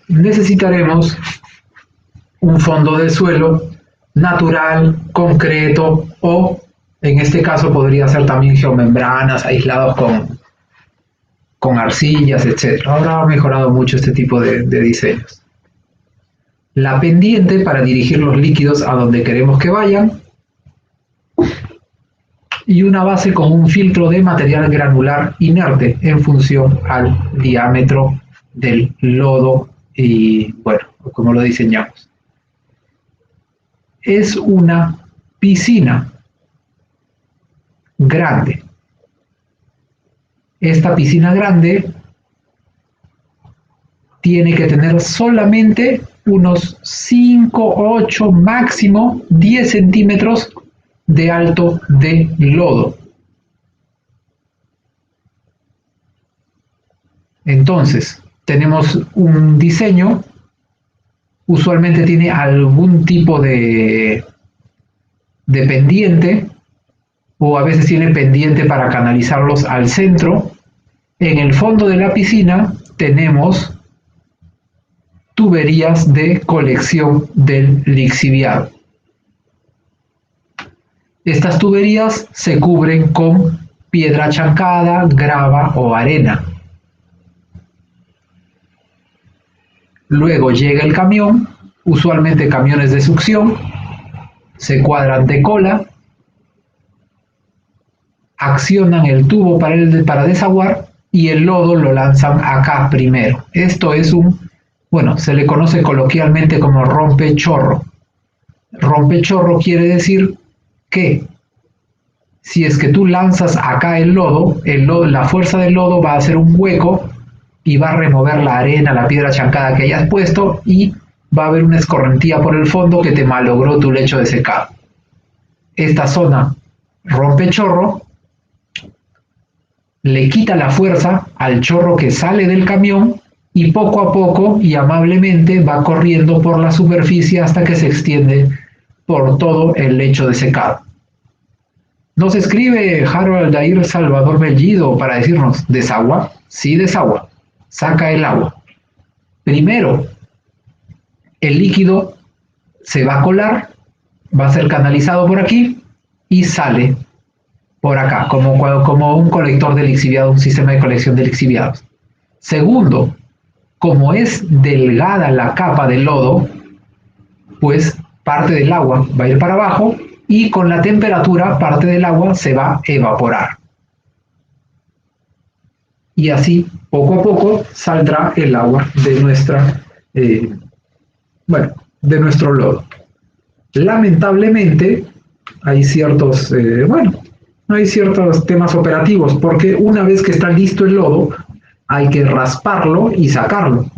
Necesitaremos un fondo de suelo natural, concreto o, en este caso, podría ser también geomembranas aislados con arcillas, etc. Ahora ha mejorado mucho este tipo de diseños. La pendiente para dirigir los líquidos a donde queremos que vayan y una base con un filtro de material granular inerte en función al diámetro del lodo y, bueno, como lo diseñamos. Es una piscina grande. Esta piscina grande tiene que tener solamente unos 5, 8, máximo 10 centímetros de alto de lodo. Entonces, tenemos un diseño, usualmente tiene algún tipo de pendiente, o a veces tiene pendiente para canalizarlos al centro. En el fondo de la piscina tenemos tuberías de colección del lixiviado. Estas tuberías se cubren con piedra chancada, grava o arena. Luego llega el camión, usualmente camiones de succión, se cuadran de cola, accionan el tubo para desaguar y el lodo lo lanzan acá primero. Esto es se le conoce coloquialmente como rompechorro. Rompechorro quiere decir que si es que tú lanzas acá el lodo, la fuerza del lodo va a hacer un hueco y va a remover la arena, la piedra chancada que hayas puesto, y va a haber una escorrentía por el fondo que te malogró tu lecho de secado. Esta zona rompechorro le quita la fuerza al chorro que sale del camión y poco a poco y amablemente va corriendo por la superficie hasta que se extiende por todo el lecho de secado. Nos escribe Harold Dair Salvador Bellido para decirnos: ¿desagua? Sí, desagua. Saca el agua. Primero, el líquido se va a colar, va a ser canalizado por aquí y sale por acá, como un colector de lixiviados, un sistema de colección de lixiviados. Segundo, como es delgada la capa de lodo, pues parte del agua va a ir para abajo y con la temperatura parte del agua se va a evaporar. Y así, poco a poco, saldrá el agua de de nuestro lodo. Lamentablemente, hay ciertos temas operativos, porque una vez que está listo el lodo, hay que rasparlo y sacarlo.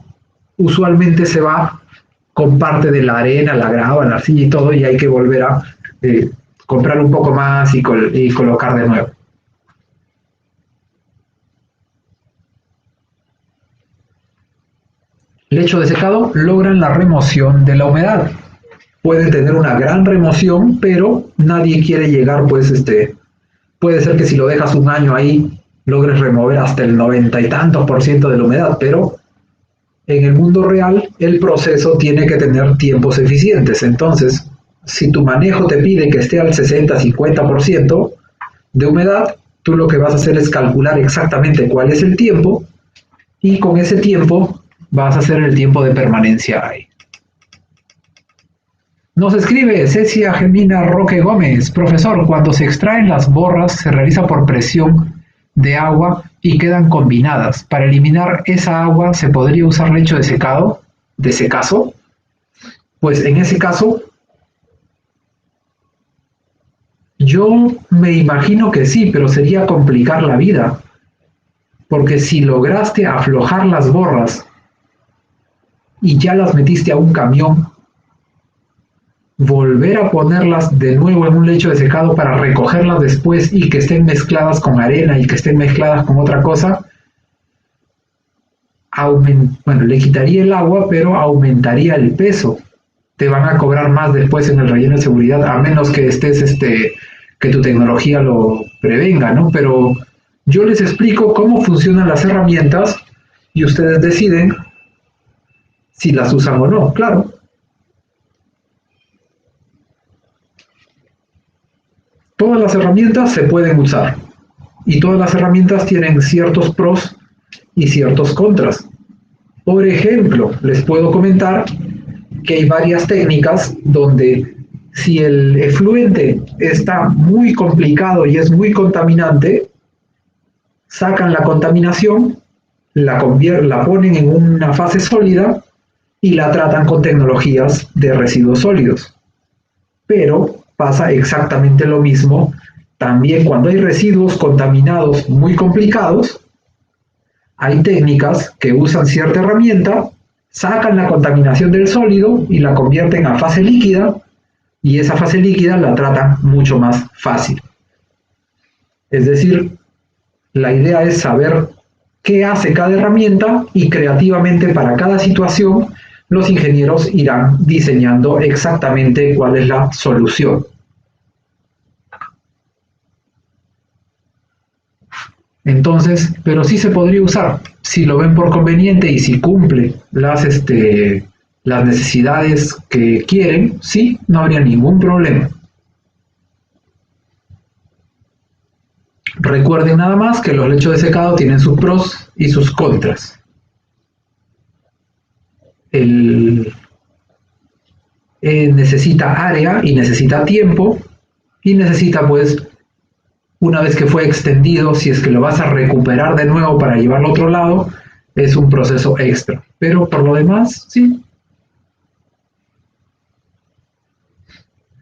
Usualmente se va con parte de la arena, la grava, la arcilla y todo, y hay que volver a comprar un poco más y colocar de nuevo. Lecho de secado logran la remoción de la humedad. Pueden tener una gran remoción, pero nadie quiere llegar, puede ser que si lo dejas un año ahí, logres remover hasta el 90 y tantos % de la humedad, pero en el mundo real el proceso tiene que tener tiempos eficientes. Entonces, si tu manejo te pide que esté al 60-50% de humedad, tú lo que vas a hacer es calcular exactamente cuál es el tiempo y con ese tiempo vas a hacer el tiempo de permanencia ahí. Nos escribe Cecia Gemina Roque Gómez: profesor, cuando se extraen las borras se realiza por presión de agua y quedan combinadas. Para eliminar esa agua, ¿se podría usar lecho de secado? ¿De secazo? Pues en ese caso, yo me imagino que sí, pero sería complicar la vida. Porque si lograste aflojar las borras y ya las metiste a un camión, volver a ponerlas de nuevo en un lecho de secado para recogerlas después y que estén mezcladas con arena y que estén mezcladas con otra cosa, le quitaría el agua, pero aumentaría el peso. Te van a cobrar más después en el relleno de seguridad, a menos que que tu tecnología lo prevenga, ¿no? Pero yo les explico cómo funcionan las herramientas y ustedes deciden si las usan o no, claro. Todas las herramientas se pueden usar y todas las herramientas tienen ciertos pros y ciertos contras. Por ejemplo, les puedo comentar que hay varias técnicas donde si el efluente está muy complicado y es muy contaminante, sacan la contaminación, la ponen en una fase sólida y la tratan con tecnologías de residuos sólidos. Pero pasa exactamente lo mismo también cuando hay residuos contaminados muy complicados, Hay técnicas que usan cierta herramienta, sacan la contaminación del sólido y la convierten a fase líquida, y esa fase líquida la tratan mucho más fácil. Es decir, la idea es saber qué hace cada herramienta y creativamente para cada situación los ingenieros irán diseñando exactamente cuál es la solución. Entonces, pero sí se podría usar, si lo ven por conveniente y si cumple las necesidades que quieren, sí, no habría ningún problema. Recuerden nada más que los lechos de secado tienen sus pros y sus contras. Necesita área y necesita tiempo y necesita, pues, una vez que fue extendido, si es que lo vas a recuperar de nuevo para llevarlo a otro lado, es un proceso extra. Pero por lo demás, sí.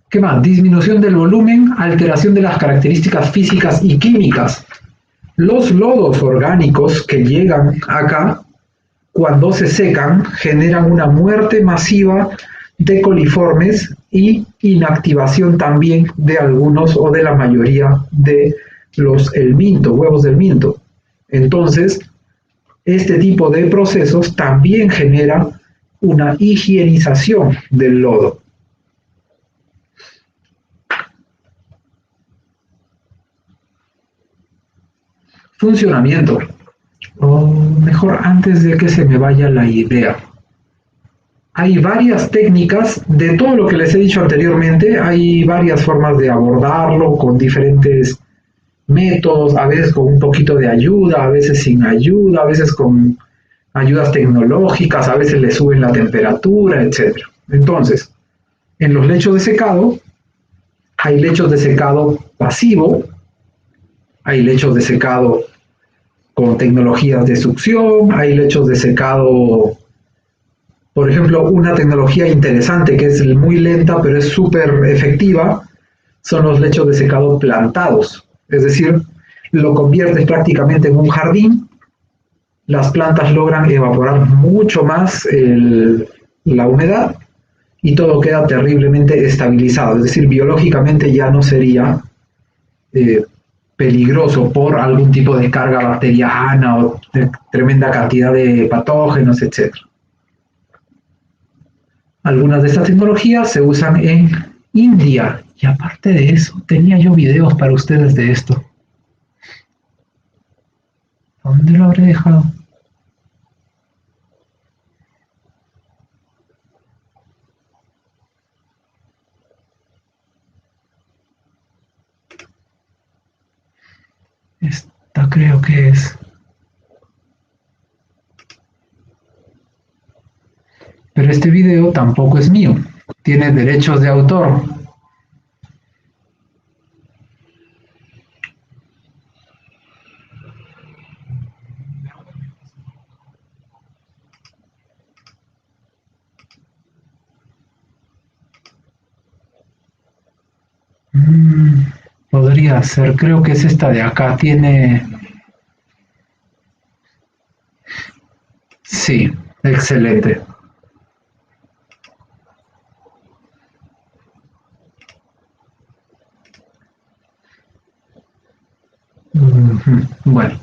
¿Qué más? Disminución del volumen, alteración de las características físicas y químicas. Los lodos orgánicos que llegan acá, cuando se secan, generan una muerte masiva de coliformes y inactivación también de algunos o de la mayoría de los helmintos, huevos del minto. Entonces, este tipo de procesos también genera una higienización del lodo. Funcionamiento. O mejor, antes de que se me vaya la idea. Hay varias técnicas de todo lo que les he dicho anteriormente, hay varias formas de abordarlo con diferentes métodos, a veces con un poquito de ayuda, a veces sin ayuda, a veces con ayudas tecnológicas, a veces le suben la temperatura, etc. Entonces, en los lechos de secado, hay lechos de secado pasivo, hay lechos de secado con tecnologías de succión, hay lechos de secado. Por ejemplo, una tecnología interesante que es muy lenta pero es súper efectiva son los lechos de secado plantados. Es decir, lo conviertes prácticamente en un jardín, las plantas logran evaporar mucho más la humedad y todo queda terriblemente estabilizado. Es decir, biológicamente ya no sería peligroso por algún tipo de carga bacteriana o de tremenda cantidad de patógenos, etc. Algunas de estas tecnologías se usan en India. Y aparte de eso, tenía yo videos para ustedes de esto. ¿Dónde lo habré dejado? Esta creo que es. Pero este video tampoco es mío. Tiene derechos de autor. Podría ser, creo que es esta de acá. Tiene. Sí, excelente. Bueno.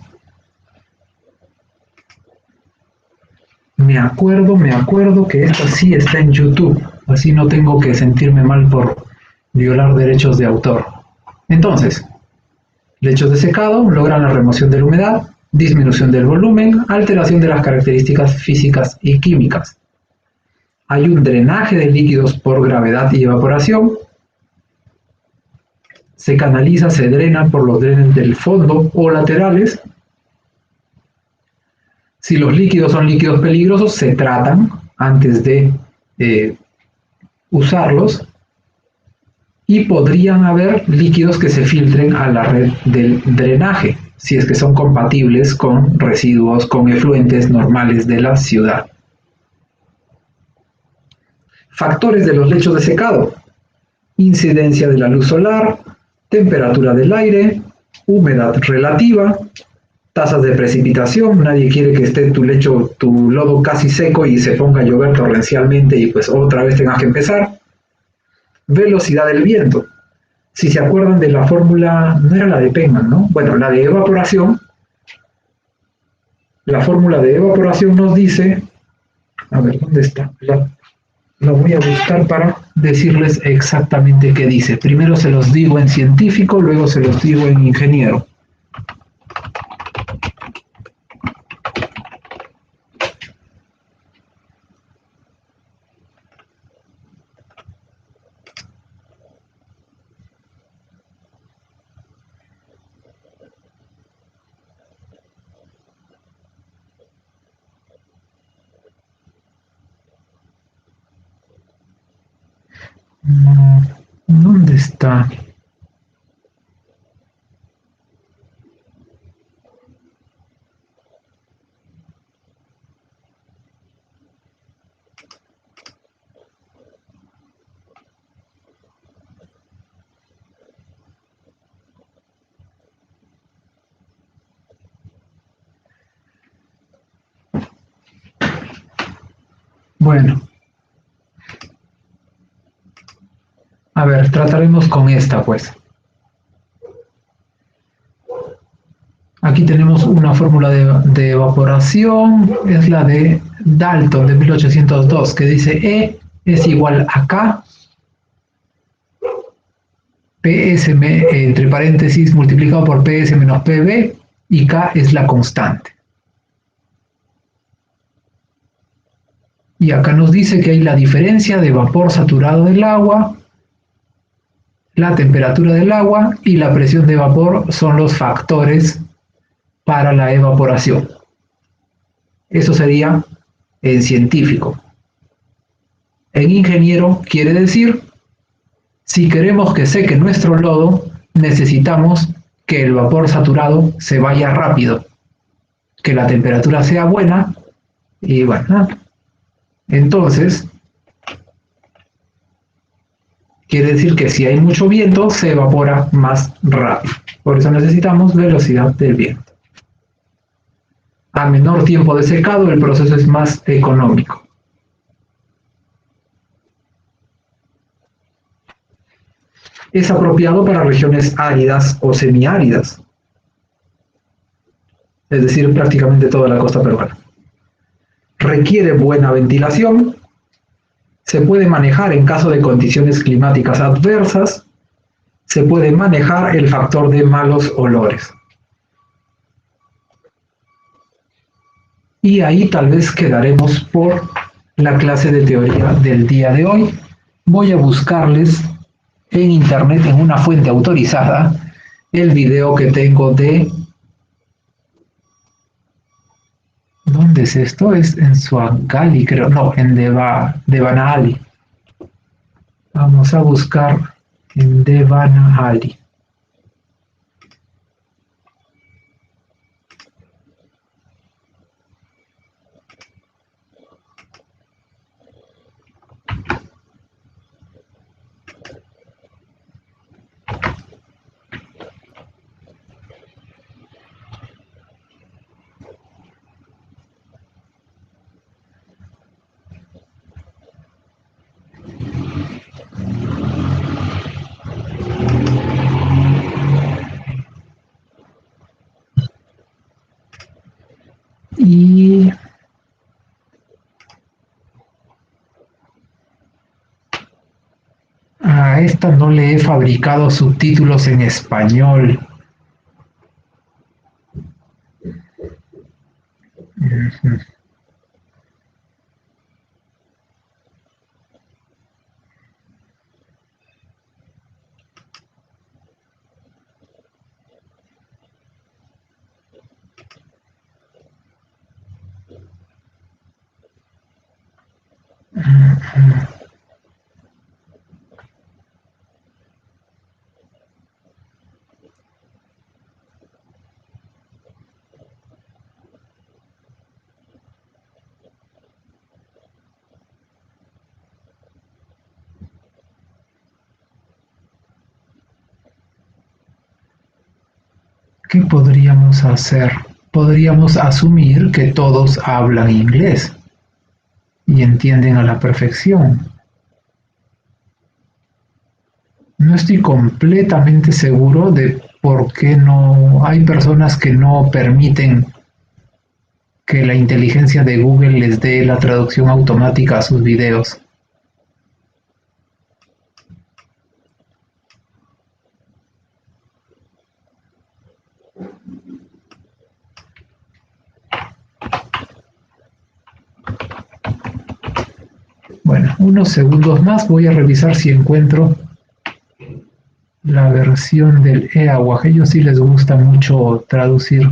Me acuerdo que esta sí está en YouTube. Así no tengo que sentirme mal por violar derechos de autor. Entonces, lechos de secado logran la remoción de la humedad, disminución del volumen, alteración de las características físicas y químicas. Hay un drenaje de líquidos por gravedad y evaporación. Se canaliza, se drena por los drenes del fondo o laterales. Si los líquidos son líquidos peligrosos, se tratan antes de usarlos. Y podrían haber líquidos que se filtren a la red del drenaje, si es que son compatibles con residuos, con efluentes normales de la ciudad. Factores de los lechos de secado: incidencia de la luz solar, temperatura del aire, humedad relativa, tasas de precipitación, nadie quiere que esté tu lecho, tu lodo casi seco y se ponga a llover torrencialmente y pues otra vez tengas que empezar. Velocidad del viento. Si se acuerdan de la fórmula, no era la de Penman, ¿no? Bueno, la de evaporación, la fórmula de evaporación nos dice, a ver, ¿dónde está? La voy a buscar para decirles exactamente qué dice. Primero se los digo en científico, luego se los digo en ingeniero. ¿Dónde está? Bueno, a ver, trataremos con esta pues. Aquí tenemos una fórmula de evaporación, es la de Dalton de 1802, que dice E es igual a K, PSM entre paréntesis multiplicado por PS menos PB, y K es la constante. Y acá nos dice que hay la diferencia de vapor saturado del agua, la temperatura del agua y la presión de vapor son los factores para la evaporación. Eso sería en científico. En ingeniero quiere decir, si queremos que seque nuestro lodo, necesitamos que el vapor saturado se vaya rápido, que la temperatura sea buena y bueno, entonces quiere decir que si hay mucho viento se evapora más rápido. Por eso necesitamos velocidad del viento. A menor tiempo de secado el proceso es más económico. Es apropiado para regiones áridas o semiáridas, es decir, prácticamente toda la costa peruana. Requiere buena ventilación, se puede manejar en caso de condiciones climáticas adversas, se puede manejar el factor de malos olores. Y ahí tal vez quedaremos por la clase de teoría del día de hoy. Voy a buscarles en internet, en una fuente autorizada, el video que tengo de... ¿Dónde es esto? Es en Suagali, creo. No, en Devanahalli. Vamos a buscar en Devanahalli. Y a esta no le he fabricado subtítulos en español. ¿Qué podríamos hacer? podríamos asumir que todos hablan inglés y entienden a la perfección. No estoy completamente seguro de por qué no hay personas que no permiten que la inteligencia de Google les dé la traducción automática a sus videos. Bueno, unos segundos más voy a revisar si encuentro la versión del EAWAG. A ellos sí les gusta mucho traducir.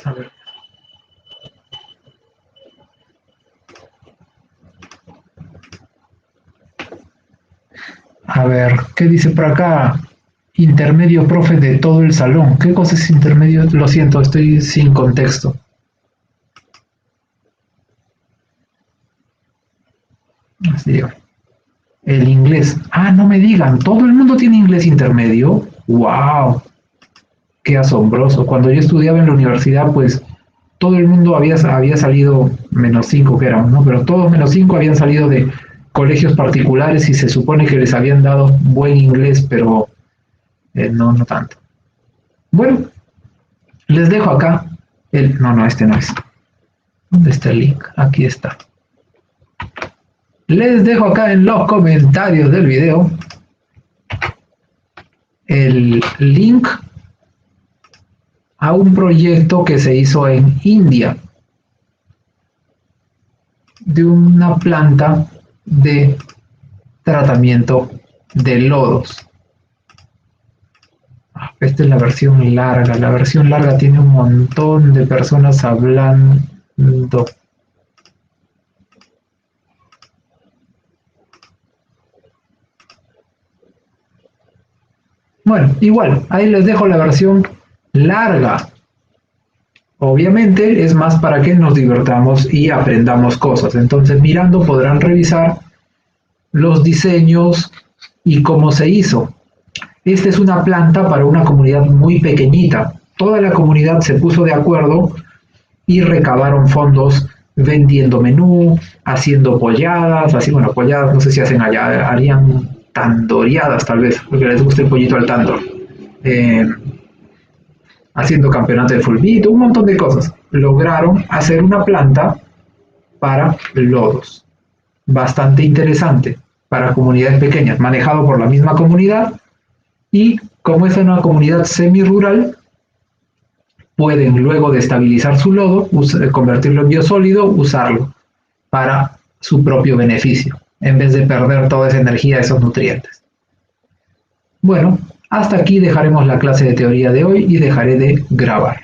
A ver. A ver, ¿qué dice por acá? Intermedio profe de todo el salón. ¿Qué cosa es intermedio? Lo siento, estoy sin contexto. Así yo. El inglés. Ah, no me digan, ¿todo el mundo tiene inglés intermedio? ¡Wow! Qué asombroso. Cuando yo estudiaba en la universidad, pues todo el mundo había salido, menos 5 que éramos, ¿no? Pero todos menos 5 habían salido de colegios particulares y se supone que les habían dado buen inglés, pero no tanto. Bueno, les dejo acá el... No, este no es. ¿Dónde está el link? Aquí está. Les dejo acá en los comentarios del video el link a un proyecto que se hizo en India de una planta de tratamiento de lodos. Esta es la versión larga. La versión larga tiene un montón de personas hablando. Bueno, igual, ahí les dejo la versión larga. Obviamente es más para que nos divertamos y aprendamos cosas. Entonces, mirando podrán revisar los diseños y cómo se hizo. Esta es una planta para una comunidad muy pequeñita. Toda la comunidad se puso de acuerdo y recabaron fondos vendiendo menú, haciendo polladas, así, bueno, polladas no sé si hacen allá, harían tandoreadas tal vez, porque les gusta el pollito al tandoor. Haciendo campeonato de fulbito, un montón de cosas. Lograron hacer una planta para lodos. Bastante interesante para comunidades pequeñas, manejado por la misma comunidad, y como es una comunidad semi-rural, pueden luego de estabilizar su lodo, convertirlo en biosólido, usarlo para su propio beneficio, en vez de perder toda esa energía, esos nutrientes. Bueno, hasta aquí dejaremos la clase de teoría de hoy y dejaré de grabar.